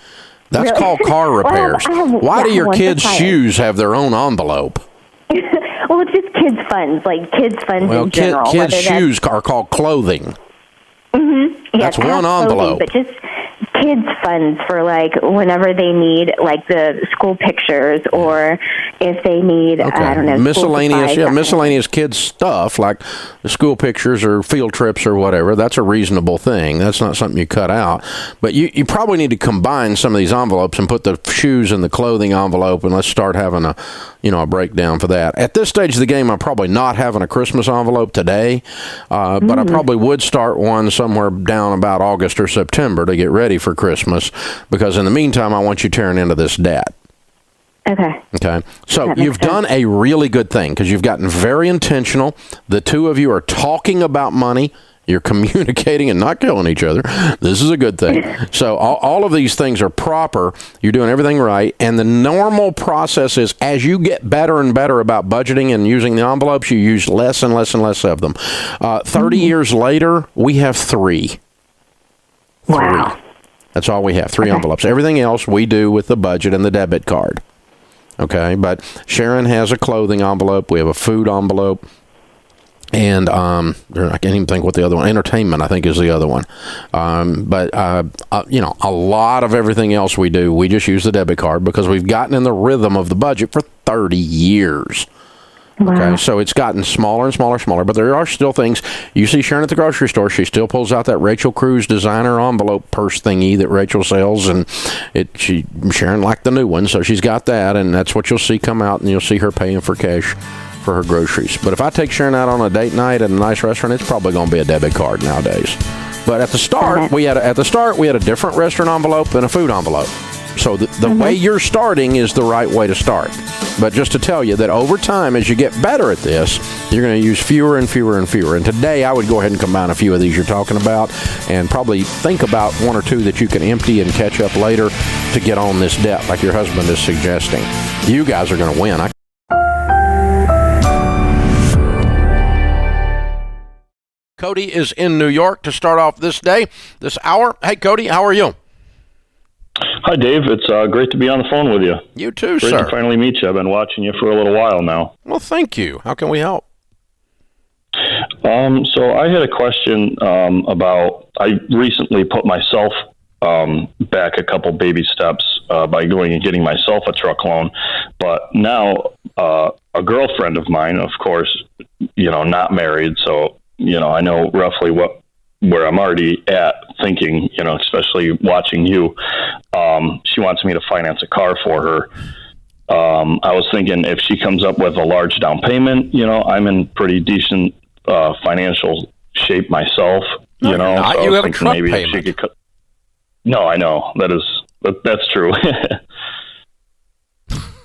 That's
really?
called car repairs. Why do your kids' shoes have their own envelope?
Well, it's just kids' funds, like kids' funds in general.
Kids' shoes are called clothing.
Yeah,
that's one envelope.
But just kids' funds for whenever they need the school pictures or if they need I don't know,
miscellaneous miscellaneous kids stuff like the school pictures or field trips or whatever. That's a reasonable thing. That's not something you cut out. But you probably need to combine some of these envelopes and put the shoes in the clothing envelope, and let's start having a breakdown for that. At this stage of the game, I'm probably not having a Christmas envelope today, but I probably would start one somewhere down about August or September to get ready for Christmas, because in the meantime, I want you tearing into this debt. Okay. So you've done a really good thing because you've gotten very intentional. The two of you are talking about money. You're communicating and not killing each other. This is a good thing. So all of these things are proper. You're doing everything right. And the normal process is as you get better and better about budgeting and using the envelopes, you use less and less and less of them. 30 years later, we have 3.
Wow.
3. That's all we have, 3 envelopes. Everything else we do with the budget and the debit card. Okay, but Sharon has a clothing envelope. We have a food envelope. And I can't even think what the other one, entertainment, I think is the other one. But a lot of everything else we do, we just use the debit card because we've gotten in the rhythm of the budget for 30 years.
Wow.
Okay, so it's gotten smaller and smaller and smaller, but there are still things. You see Sharon at the grocery store, she still pulls out that Rachel Cruz designer envelope purse thingy that Rachel sells, and Sharon liked the new one, so she's got that, and that's what you'll see come out, and you'll see her paying for cash for her groceries. But if I take Sharon out on a date night at a nice restaurant, it's probably going to be a debit card nowadays. But at the start, we had a different restaurant envelope and a food envelope. So the way you're starting is the right way to start. But just to tell you that over time, as you get better at this, you're going to use fewer and fewer and fewer. And today, I would go ahead and combine a few of these you're talking about and probably think about one or two that you can empty and catch up later to get on this debt like your husband is suggesting. You guys are going to win. Cody is in New York to start off this hour. Hey, Cody, how are you?
Hi, Dave. It's great to be on the phone with you.
You too,
sir. Great to finally meet you. I've been watching you for a little while now.
Well, thank you. How can we help?
So I had a question about, I recently put myself back a couple baby steps by going and getting myself a truck loan. But now a girlfriend of mine, of course, not married, so, I know roughly where I'm already at thinking, especially watching you. She wants me to finance a car for her. I was thinking if she comes up with a large down payment, I'm in pretty decent financial shape myself. So
you have a truck payment.
She could No, I know. That's true.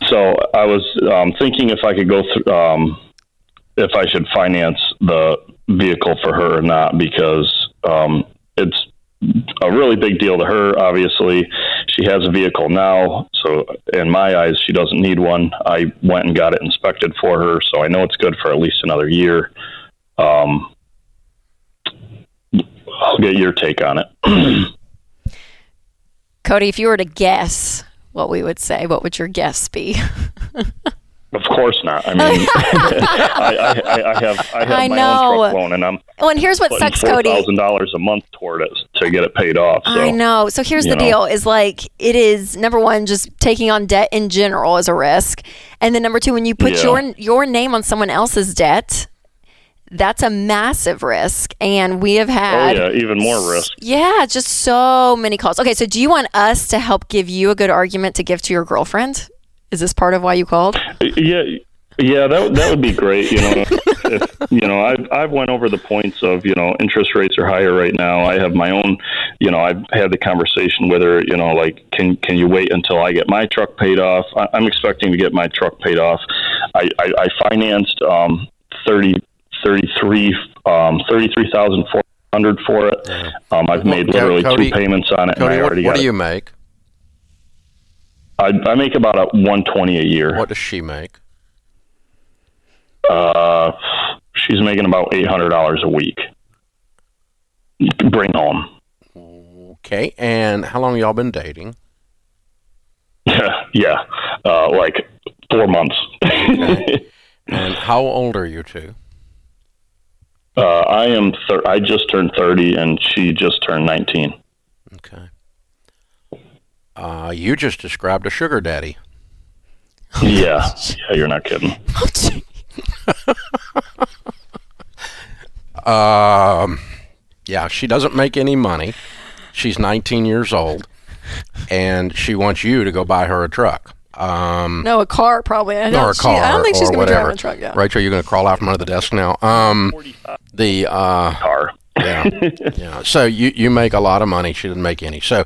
So I was thinking if I could go through, if I should finance the vehicle for her or not, because it's a really big deal to her. Obviously, she has a vehicle now, so in my eyes, she doesn't need one. I went and got it inspected for her, so I know it's good for at least another year. I'll get your take on it.
Cody, if you were to guess what we would say, what would your guess be?
Of course not. I mean, I have my own truck loan, and I'm
here's what sucks, Cody.
$4,000 a month toward it to get it paid off. So,
I know. So here's the deal: is like it is number one, just taking on debt in general is a risk, and then number two, when you put your name on someone else's debt, that's a massive risk. And we have had
even more risk.
Yeah, just so many calls. Okay, so do you want us to help give you a good argument to give to your girlfriend? Is this part of why you called?
Yeah, that would be great. I've went over the points of, interest rates are higher right now. I have my own, I've had the conversation with her, like, can you wait until I get my truck paid off? I'm expecting to get my truck paid off. I financed $33,400 for it. I've made literally
Cody,
2 payments on it.
Cody,
and I already
what do you make?
I make about $120 a year.
What does she make?
She's making about $800 a week. Bring home.
Okay, and how long y'all been dating?
Like 4 months.
Okay. And how old are you two?
I just turned 30, and she just turned 19.
Okay. You just described a sugar daddy.
Yeah, you're not kidding.
Yeah, she doesn't make any money. She's 19 years old, and she wants you to go buy her a truck.
No, a car probably.
Or a car,
I don't think she's going to be
whatever.
driving a truck. Yeah.
Rachel, you're going to crawl out from under the desk now. The
car.
Yeah. So you make a lot of money. She didn't make any. So,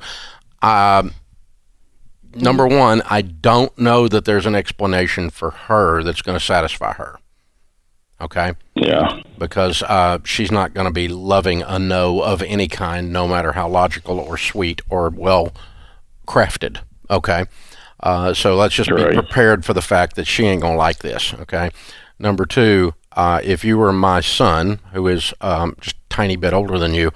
number one, I don't know that there's an explanation for her that's going to satisfy her. Okay?
Yeah.
Because she's not going to be loving a no of any kind, no matter how logical or sweet or well crafted. Okay? So let's just be prepared for the fact that she ain't going to like this. Okay? Number two, if you were my son, who is just a tiny bit older than you,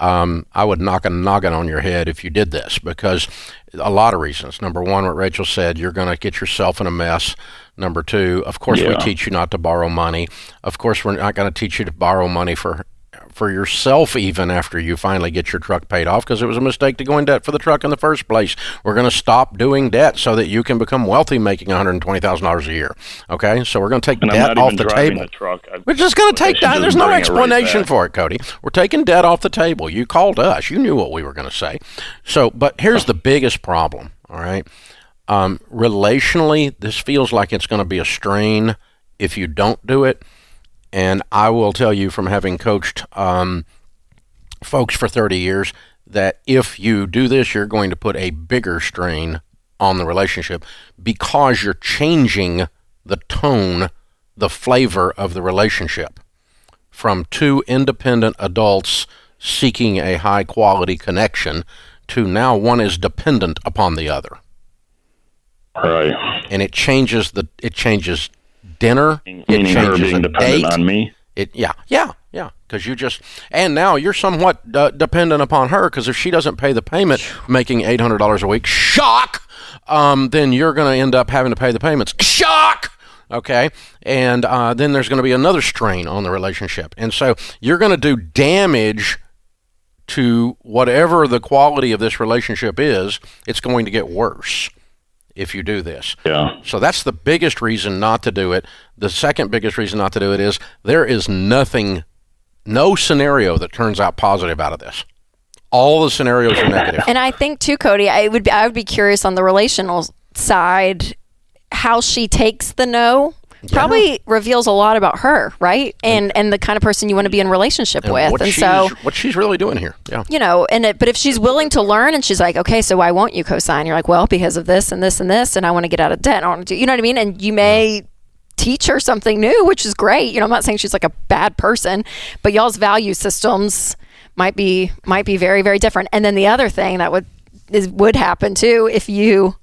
I would knock a noggin on your head if you did this, because a lot of reasons. Number one, what Rachel said, you're going to get yourself in a mess. Number two, of course, we teach you not to borrow money. Of course, we're not going to teach you to borrow money for yourself even after you finally get your truck paid off, because it was a mistake to go in debt for the truck in the first place. We're going to stop doing debt so that you can become wealthy making $120,000 a year. Okay? So we're going to take debt off the table. We're just going to take that. There's no explanation for it, Cody. We're taking debt off the table. You called us. You knew what we were going to say. So, but here's the biggest problem, all right? Relationally, this feels like it's going to be a strain if you don't do it. And I will tell you from having coached folks for 30 years that if you do this, you're going to put a bigger strain on the relationship, because you're changing the tone, the flavor of the relationship from two independent adults seeking a high quality connection to now one is dependent upon the other.
Right.
And it changes dinner.
Meaning her being dependent on me?
Yeah. Because and now you're somewhat dependent upon her, because if she doesn't pay the payment, making $800 a week, shock, then you're going to end up having to pay the payments. Shock! Okay? And then there's going to be another strain on the relationship. And so you're going to do damage to whatever the quality of this relationship is. It's going to get worse if you do this.
Yeah.
So that's the biggest reason not to do it. The second biggest reason not to do it is there is no scenario that turns out positive out of this. All the scenarios are negative.
And I think too, Cody, I would be curious on the relational side, how she takes the no. Probably reveals a lot about her, right? And the kind of person you want to be in a relationship with.
What she's really doing here. Yeah.
But if she's willing to learn and she's like, okay, so why won't you co-sign? You're like, well, because of this and this and this, and I want to get out of debt. I want to do, you know what I mean? And you may teach her something new, which is great. I'm not saying she's like a bad person, but y'all's value systems might be very, very different. And then the other thing that would happen too, if you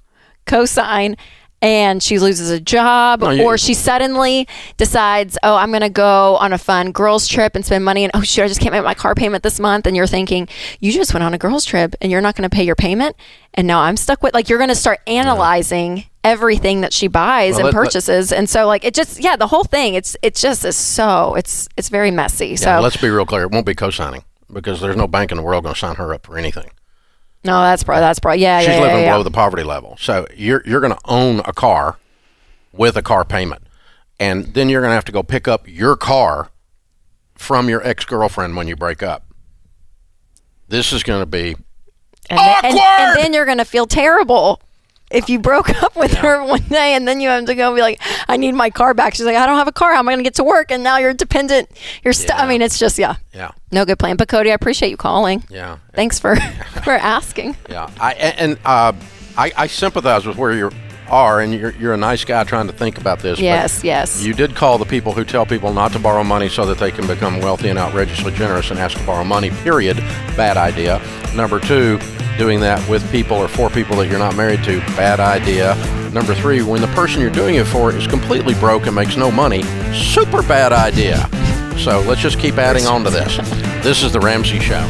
co-sign and she loses a job, or she suddenly decides, oh, I'm going to go on a fun girls trip and spend money, and oh shoot, I just can't make my car payment this month. And you're thinking, you just went on a girls trip and you're not going to pay your payment, and now I'm stuck with, like, you're going to start analyzing everything that she buys and purchases. And so like, it just, the whole thing, it's just it's very messy. So
let's be real clear. It won't be co-signing, because there's no bank in the world going to sign her up for anything.
No, that's probably
she's living below the poverty level. So you're going to own a car with a car payment, and then you're going to have to go pick up your car from your ex-girlfriend when you break up. This is going to be awkward!
And then you're going to feel terrible if you broke up with her one day, and then you have to go and be like, I need my car back. She's like, I don't have a car. How am I going to get to work? And now you're dependent. You're I mean, it's just, no good plan. But Cody, I appreciate you calling.
Yeah.
Thanks for asking.
Yeah. I sympathize with where you are, and you're a nice guy trying to think about this.
Yes.
You did call the people who tell people not to borrow money so that they can become wealthy and outrageously generous and ask to borrow money, period. Bad idea. Number two, doing that with people or for people that you're not married to, bad idea. Number three, when the person you're doing it for is completely broke and makes no money, super bad idea. So let's just keep adding on to this. This is The Ramsey Show.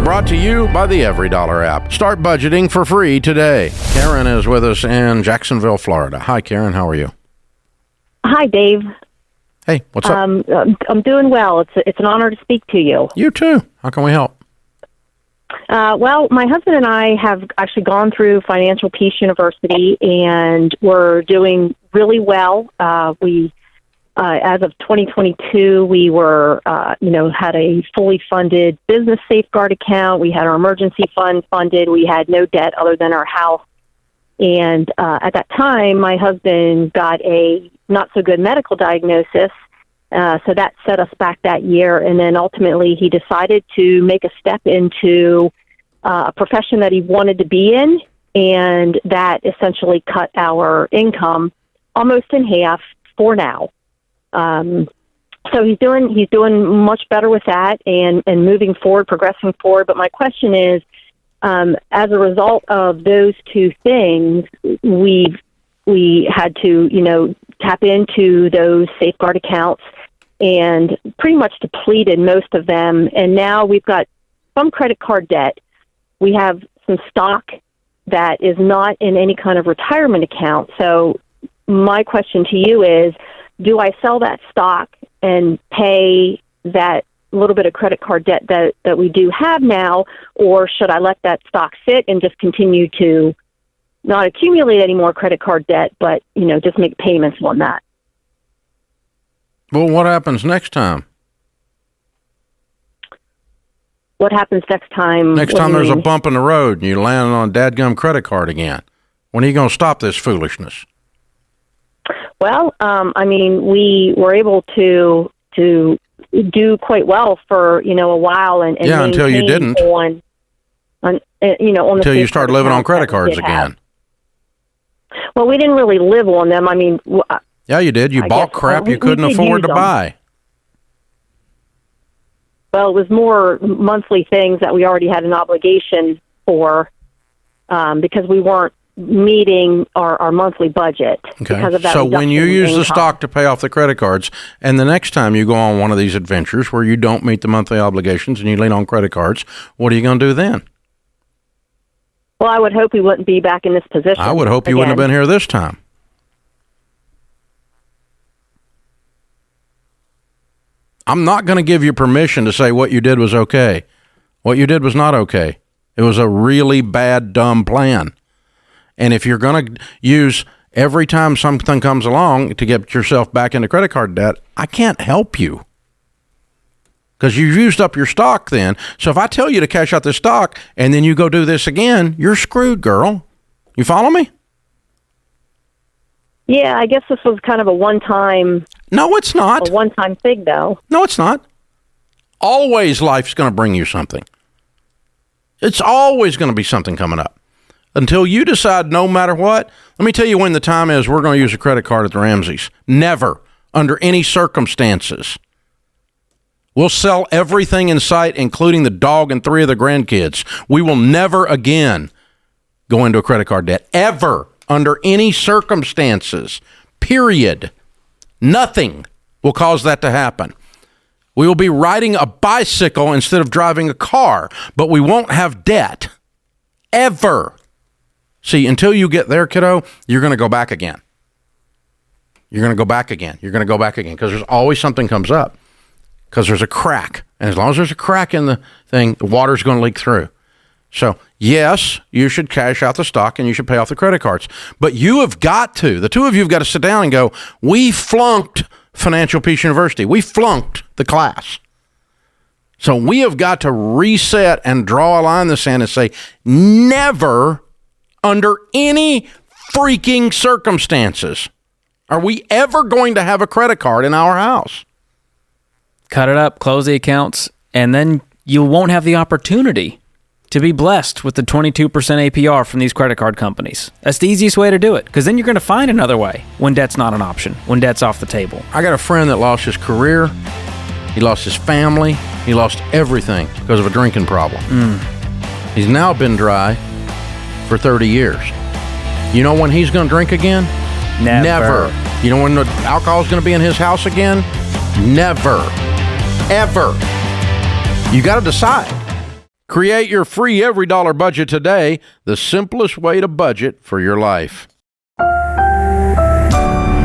Brought to you by the EveryDollar app. Start budgeting for free today. Karen is with us in Jacksonville, Florida. Hi, Karen. How are you?
Hi, Dave.
Hey, what's up?
I'm doing well. It's an honor to speak to you.
You too. How can we help?
Well, my husband and I have actually gone through Financial Peace University, and we're doing really well. We, as of 2022, we were, had a fully funded business safeguard account. We had our emergency fund funded. We had no debt other than our house. And at that time, my husband got a not so good medical diagnosis. So that set us back that year. And then ultimately he decided to make a step into a profession that he wanted to be in. And that essentially cut our income almost in half for now. So he's doing much better with that and moving forward, progressing forward. But my question is, as a result of those two things, we had to, tap into those safeguard accounts and pretty much depleted most of them. And now we've got some credit card debt. We have some stock that is not in any kind of retirement account. So my question to you is, do I sell that stock and pay that little bit of credit card debt that we do have now, or should I let that stock sit and just continue to not accumulate any more credit card debt, but, just make payments on that?
Well, what happens next time?
What happens next time?
Next time there's a bump in the road and you land on a dadgum credit card again. When are you going to stop this foolishness?
Well, we were able to do quite well for, a while. And
until you didn't. Until you start living on credit cards again.
Well, we didn't really live on them.
Yeah, you did. You bought crap you couldn't afford to buy.
Well, it was more monthly things that we already had an obligation for because we weren't meeting our monthly budget.
Okay.
Because of that.
So when you use the
income.
stock to pay off the credit cards, and the next time you go on one of these adventures where you don't meet the monthly obligations and you lean on credit cards, what are you going to do then?
Well, I would hope we wouldn't be back in this position.
I would hope you wouldn't have been here this time. I'm not going to give you permission to say what you did was okay. What you did was not okay. It was a really bad, dumb plan. And if you're going to use every time something comes along to get yourself back into credit card debt, I can't help you. Because you've used up your stock then. So if I tell you to cash out this stock and then you go do this again, you're screwed, girl. You follow me?
Yeah, I guess this was kind of a one-time...
No, it's not.
A one-time thing, though.
No, it's not. Always life's going to bring you something. It's always going to be something coming up. Until you decide no matter what, let me tell you when the time is we're going to use a credit card at the Ramseys. Never, under any circumstances. We'll sell everything in sight, including the dog and 3 of the grandkids. We will never again go into a credit card debt. Ever, under any circumstances. Period. Nothing will cause that to happen. We will be riding a bicycle instead of driving a car, but we won't have debt. Ever. See, until you get there, kiddo, you're going to go back again. You're going to go back again. You're going to go back again because there's always something comes up because there's a crack. And as long as there's a crack in the thing, the water's going to leak through. So, yes, you should cash out the stock and you should pay off the credit cards. But you have got to, the two of you have got to sit down and go, we flunked Financial Peace University. We flunked the class. So we have got to reset and draw a line in the sand and say, never, under any freaking circumstances, are we ever going to have a credit card in our house.
Cut it up, close the accounts, and then you won't have the opportunity to be blessed with the 22% APR from these credit card companies. That's the easiest way to do it, because then you're going to find another way when debt's not an option, when debt's off the table.
I got a friend that lost his career, he lost his family, he lost everything because of a drinking problem. He's now been dry for 30 years. You know when he's going to drink again? Never. You know when the alcohol's going to be in his house again? Never. Ever. You got to decide. Create your free every dollar budget today, the simplest way to budget for your life.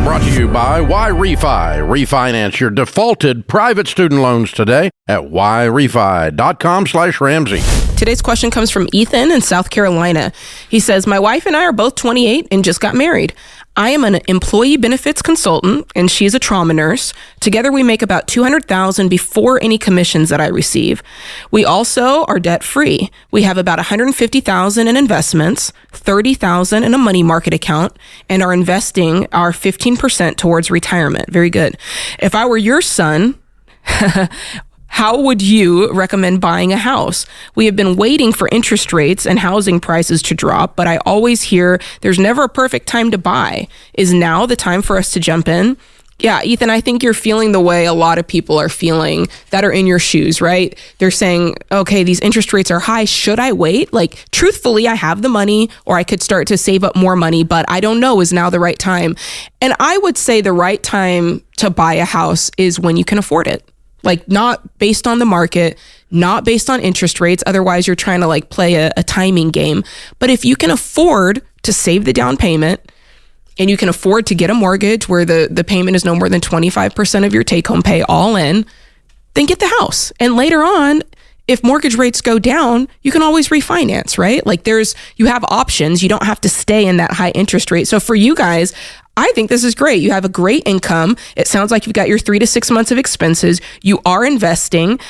Brought to you by YRefi. Refinance your defaulted private student loans today at yrefi.com/Ramsey.
Today's question comes from Ethan in South Carolina. He says, my wife and I are both 28 and just got married. I am an employee benefits consultant and she's a trauma nurse. Together we make about $200,000 before any commissions that I receive. We also are debt free. We have about $150,000 in investments, $30,000 in a money market account, and are investing our 15% towards retirement. Very good. If I were your son, how would you recommend buying a house? We have been waiting for interest rates and housing prices to drop, but I always hear there's never a perfect time to buy. Is now the time for us to jump in? Yeah, Ethan, I think you're feeling the way a lot of people are feeling that are in your shoes, right? They're saying, okay, these interest rates are high. Should I wait? Like, truthfully, I have the money, or I could start to save up more money, but I don't know, is now the right time? And I would say the right time to buy a house is when you can afford it. Like, not based on the market, not based on interest rates. Otherwise, you're trying to like play a timing game. But if you can afford to save the down payment, and you can afford to get a mortgage where the payment is no more than 25% of your take-home pay all in, then get the house. And later on, if mortgage rates go down, you can always refinance, right? Like you have options. You don't have to stay in that high interest rate. So for you guys, I think this is great. You have a great income. It sounds like you've got your 3 to 6 months of expenses. You are investing.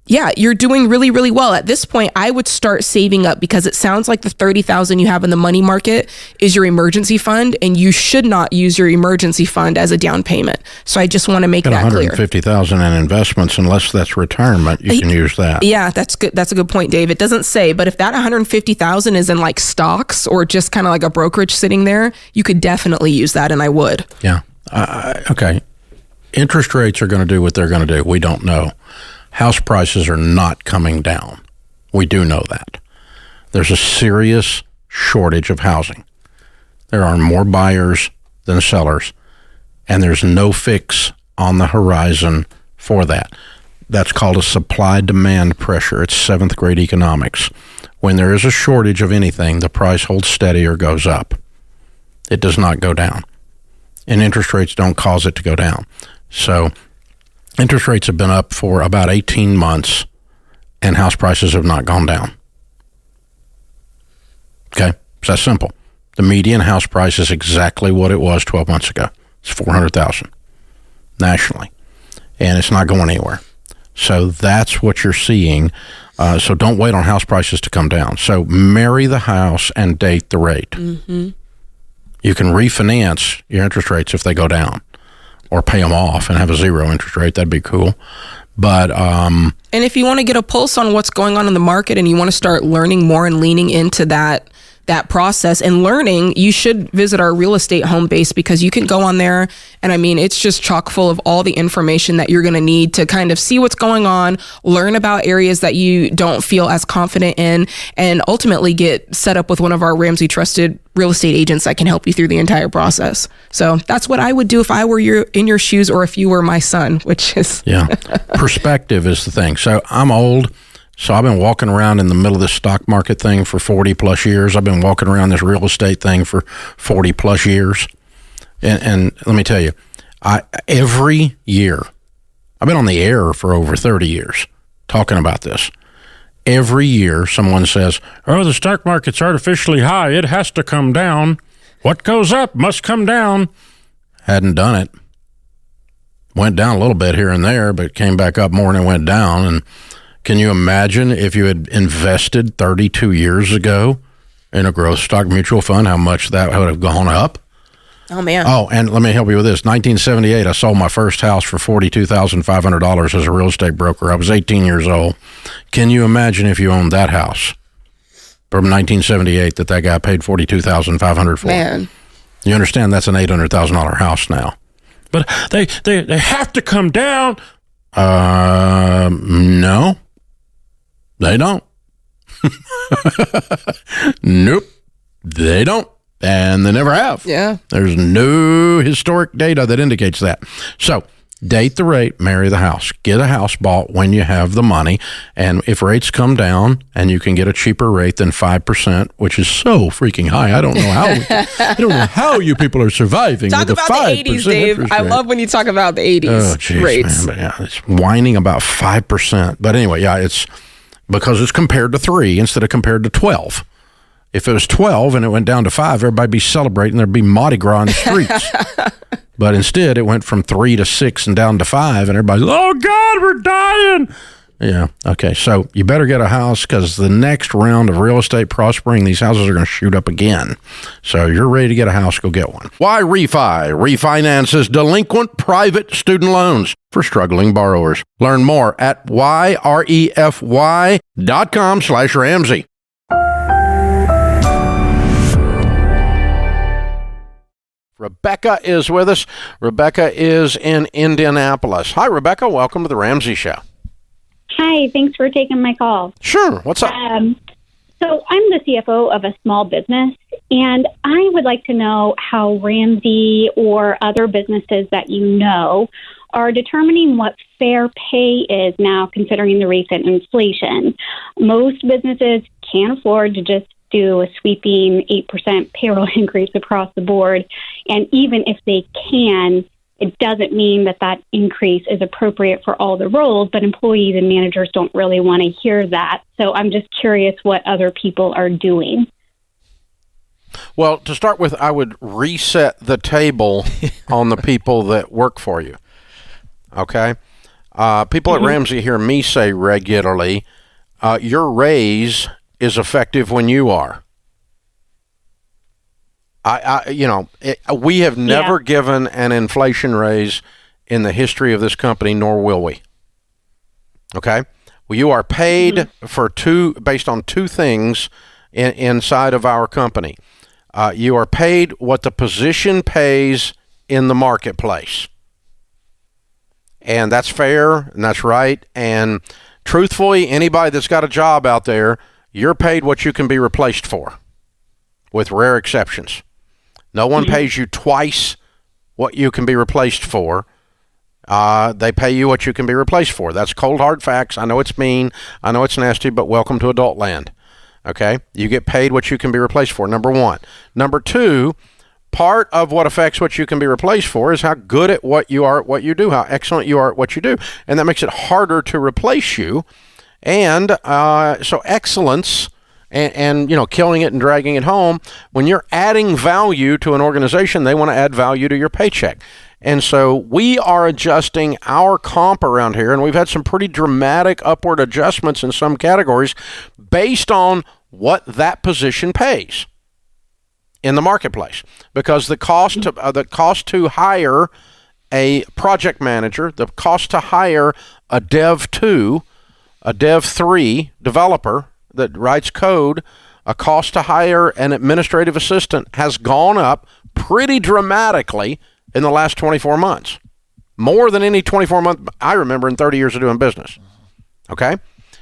Yeah, you're doing really, really well. At this point, I would start saving up, because it sounds like the $30,000 you have in the money market is your emergency fund, and you should not use your emergency fund as a down payment. So I just want to make that clear.
$150,000 in investments, unless that's retirement, you can use that.
Yeah, that's good. That's a good point, Dave. It doesn't say, but if that $150,000 is in like stocks or just kind of like a brokerage sitting there, you could definitely use that, and I would.
Yeah. Okay. Interest rates are going to do what they're going to do. We don't know. House prices are not coming down. We do know that. There's a serious shortage of housing. There are more buyers than sellers, and there's no fix on the horizon for that. That's called a supply-demand pressure. It's 7th grade economics. When there is a shortage of anything, the price holds steady or goes up. It does not go down. And interest rates don't cause it to go down. So interest rates have been up for about 18 months, and house prices have not gone down. Okay? It's that simple. The median house price is exactly what it was 12 months ago. It's $400,000 nationally, and it's not going anywhere. So that's what you're seeing. So don't wait on house prices to come down. So marry the house and date the rate. Mm-hmm. You can refinance your interest rates if they go down, or pay them off and have a 0 interest rate. That'd be cool. But
and if you want to get a pulse on what's going on in the market, and you want to start learning more and leaning into that process and learning, you should visit our real estate home base, because you can go on there, and I mean, it's just chock full of all the information that you're going to need to kind of see what's going on, learn about areas that you don't feel as confident in, and ultimately get set up with one of our Ramsey trusted real estate agents that can help you through the entire process. So that's what I would do if I were in your shoes, or if you were my son, which is
perspective is the thing. So I'm old. So I've been walking around in the middle of this stock market thing for 40 plus years. I've been walking around this real estate thing for 40 plus years. And let me tell you, every year, I've been on the air for over 30 years talking about this. Every year someone says, oh, the stock market's artificially high. It has to come down. What goes up must come down. Hadn't done it. Went down a little bit here and there, but came back up more than it went down. And can you imagine if you had invested 32 years ago in a growth stock mutual fund, how much that would have gone up?
Oh, man.
Oh, and let me help you with this. 1978, I sold my first house for $42,500 as a real estate broker. I was 18 years old. Can you imagine if you owned that house from 1978 that guy paid $42,500 for?
Man.
You understand that's an $800,000 house now. But they have to come down. No. They don't. Nope. They don't. And they never have.
Yeah.
There's no historic data that indicates that. So date the rate, marry the house. Get a house bought when you have the money. And if rates come down and you can get a cheaper rate than 5%, which is so freaking high, I don't know how you people are surviving
talk
with a 5%
about the 80s, Dave. I love when you talk about the 80s rates.
Man, but yeah, it's whining about 5%. But anyway, yeah, it's because it's compared to 3 instead of compared to 12. If it was 12 and it went down to 5, everybody'd be celebrating. There'd be Mardi Gras in the streets. But instead, it went from 3 to 6 and down to 5, and everybody's, oh, God, we're dying. Yeah, okay. So you better get a house, because the next round of real estate prospering, these houses are going to shoot up again. So you're ready to get a house, go get one. Why Refi? Refinances delinquent private student loans for struggling borrowers. Learn more at Rebecca is with us. Rebecca is in Indianapolis. Hi, Rebecca. Welcome to the Ramsey Show.
Hi, thanks for taking my call.
Sure. What's up?
So I'm the CFO of a small business, and I would like to know how Ramsey or other businesses that you know are determining what fair pay is now, considering the recent inflation. Most businesses can't afford to just do a sweeping 8% payroll increase across the board, and even if they can, it doesn't mean that that increase is appropriate for all the roles, but employees and managers don't really want to hear that. So I'm just curious what other people are doing.
Well, to start with, I would reset the table on the people that work for you. Okay? People at Ramsey hear me say regularly, your raise is effective when you are. We have never given an inflation raise in the history of this company, nor will we. Okay? Well, you are paid for based on two things inside of our company. You are paid what the position pays in the marketplace. And that's fair, and that's right. And truthfully, anybody that's got a job out there, you're paid what you can be replaced for, with rare exceptions. No one pays you twice what you can be replaced for. They pay you what you can be replaced for. That's cold, hard facts. I know it's mean. I know it's nasty, but welcome to adult land. Okay? You get paid what you can be replaced for, number one. Number two, part of what affects what you can be replaced for is how good at what you are at what you do, how excellent you are at what you do. And that makes it harder to replace you. And so excellence and killing it and dragging it home, when you're adding value to an organization, they want to add value to your paycheck. And so we are adjusting our comp around here, and we've had some pretty dramatic upward adjustments in some categories based on what that position pays in the marketplace. Because the cost to hire a project manager, the cost to hire a Dev 2, a Dev 3 developer that writes code, a cost to hire an administrative assistant has gone up pretty dramatically in the last 24 months. More than any 24 month I remember in 30 years of doing business. Okay?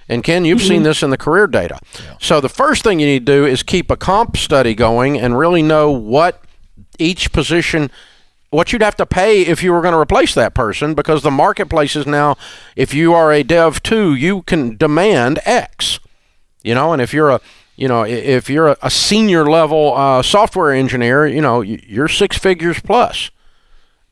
And Ken, you've seen this in the career data. Yeah. So the first thing you need to do is keep a comp study going and really know what each position, what you'd have to pay if you were going to replace that person, because the marketplace is now, if you are a Dev 2, you can demand X. And if you're a senior level software engineer, you're six figures plus,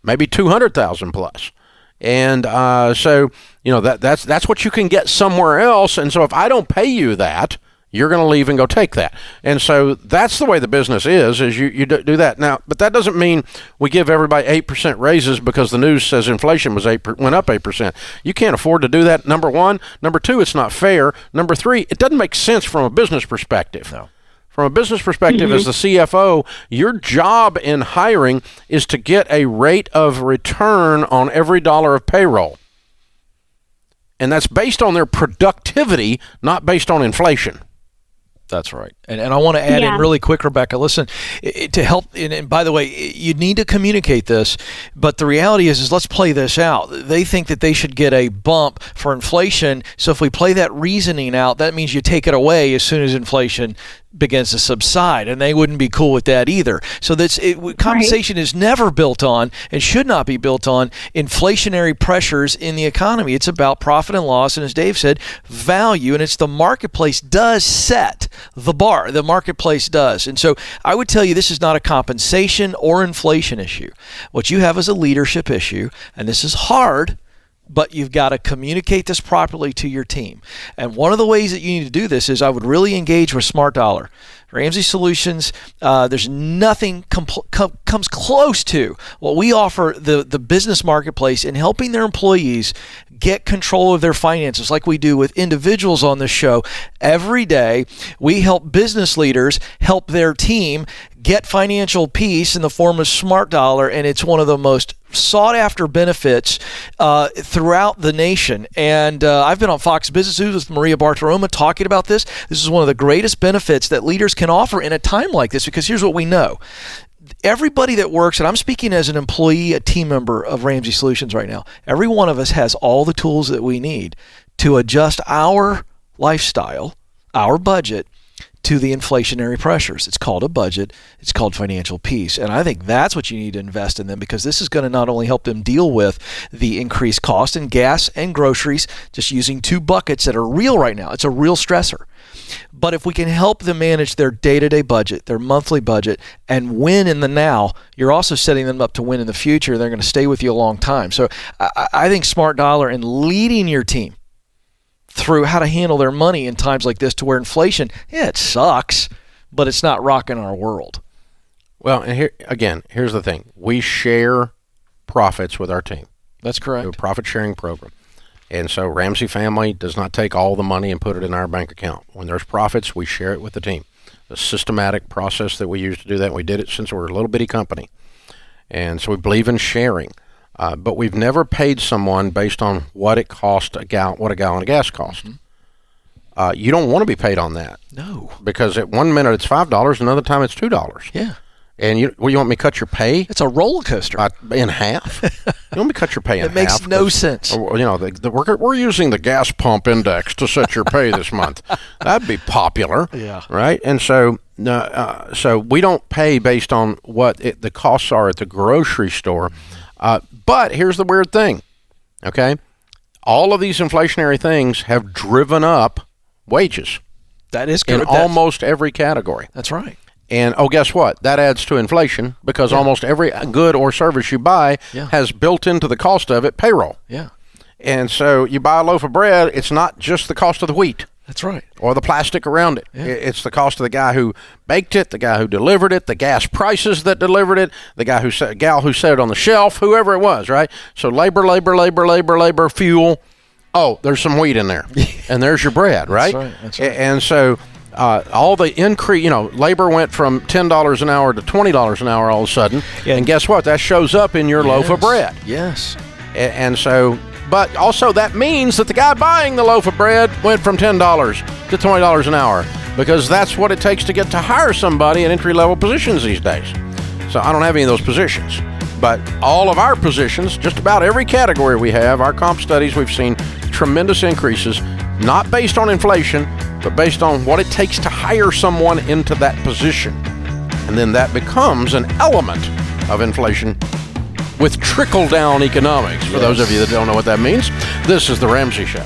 maybe 200,000 plus. And so that's what you can get somewhere else. And so if I don't pay you that, you're going to leave and go take that. And so that's the way the business is you do that. Now, but that doesn't mean we give everybody 8% raises because the news says inflation went up 8%. You can't afford to do that, number one. Number two, it's not fair. Number three, it doesn't make sense from a business perspective. No. From a business perspective, as the CFO, your job in hiring is to get a rate of return on every dollar of payroll. And that's based on their productivity, not based on inflation.
That's right. And I want to add in really quick, Rebecca, listen, to help, and by the way, you need to communicate this, but the reality is let's play this out. They think that they should get a bump for inflation, so if we play that reasoning out, that means you take it away as soon as inflation begins to subside, and they wouldn't be cool with that either. So compensation is never built on, and should not be built on, inflationary pressures in the economy. It's about profit and loss, and as Dave said, value, and it's the marketplace does set the bar. The marketplace does. And so I would tell you this is not a compensation or inflation issue. What you have is a leadership issue, and this is hard, but you've got to communicate this properly to your team. And one of the ways that you need to do this is I would really engage with Smart Dollar. Ramsey Solutions, there's nothing comes close to what we offer the business marketplace in helping their employees get control of their finances, like we do with individuals on this show. Every day, we help business leaders help their team get financial peace in the form of Smart Dollar, and it's one of the most sought-after benefits throughout the nation. And I've been on Fox Business News with Maria Bartiromo talking about this. This is one of the greatest benefits that leaders can offer in a time like this, because here's what we know. everybody that works, and I'm speaking as an employee, a team member of Ramsey Solutions right now, every one of us has all the tools that we need to adjust our lifestyle, our budget, to the inflationary pressures. It's called a budget. It's called financial peace. And I think that's what you need to invest in them, because this is going to not only help them deal with the increased cost in gas and groceries, just using two buckets that are real right now. It's a real stressor. But if we can help them manage their day-to-day budget, their monthly budget, and win in the now, you're also setting them up to win in the future. They're going to stay with you a long time. So I think Smart Dollar and leading your team through how to handle their money in times like this, to where inflation, it sucks, but it's not rocking our world.
Well, and here's the thing. We share profits with our team.
That's correct.
We have a profit-sharing program. And so Ramsey family does not take all the money and put it in our bank account. When there's profits, we share it with the team. The systematic process that we use to do that, we did it since we were a little bitty company. And so we believe in sharing. But we've never paid someone based on what it cost what a gallon of gas cost. Mm-hmm. You don't want to be paid on that.
No.
Because at 1 minute it's $5, another time it's $2.
Yeah.
And you want me to cut your pay?
It's a roller coaster.
In half? You want me to cut your pay in half?
It makes no sense.
We're using the gas pump index to set your pay this month. That'd be popular.
Yeah.
Right? And so we don't pay based on what the costs are at the grocery store. But here's the weird thing, okay? All of these inflationary things have driven up wages.
That is good.
In almost every category.
That's right.
And, guess what? That adds to inflation, because almost every good or service you buy has built into the cost of it payroll.
Yeah.
And so you buy a loaf of bread, it's not just the cost of the wheat.
That's right.
Or the plastic around it.
Yeah.
It's the cost of the guy who baked it, the guy who delivered it, the gas prices that delivered it, the gal who set it on the shelf, whoever it was, right? So labor, fuel. Oh, there's some wheat in there. And there's your bread, right?
That's right.
And so all the increase, labor went from $10 an hour to $20 an hour all of a sudden. Yeah. And guess what? That shows up in your loaf of bread.
Yes.
And so... But also that means that the guy buying the loaf of bread went from $10 to $20 an hour, because that's what it takes to get to hire somebody in entry-level positions these days. So I don't have any of those positions. But all of our positions, just about every category we have, our comp studies, we've seen tremendous increases, not based on inflation, but based on what it takes to hire someone into that position. And then that becomes an element of inflation with trickle-down economics. For those of you that don't know what that means, this is The Ramsey Show.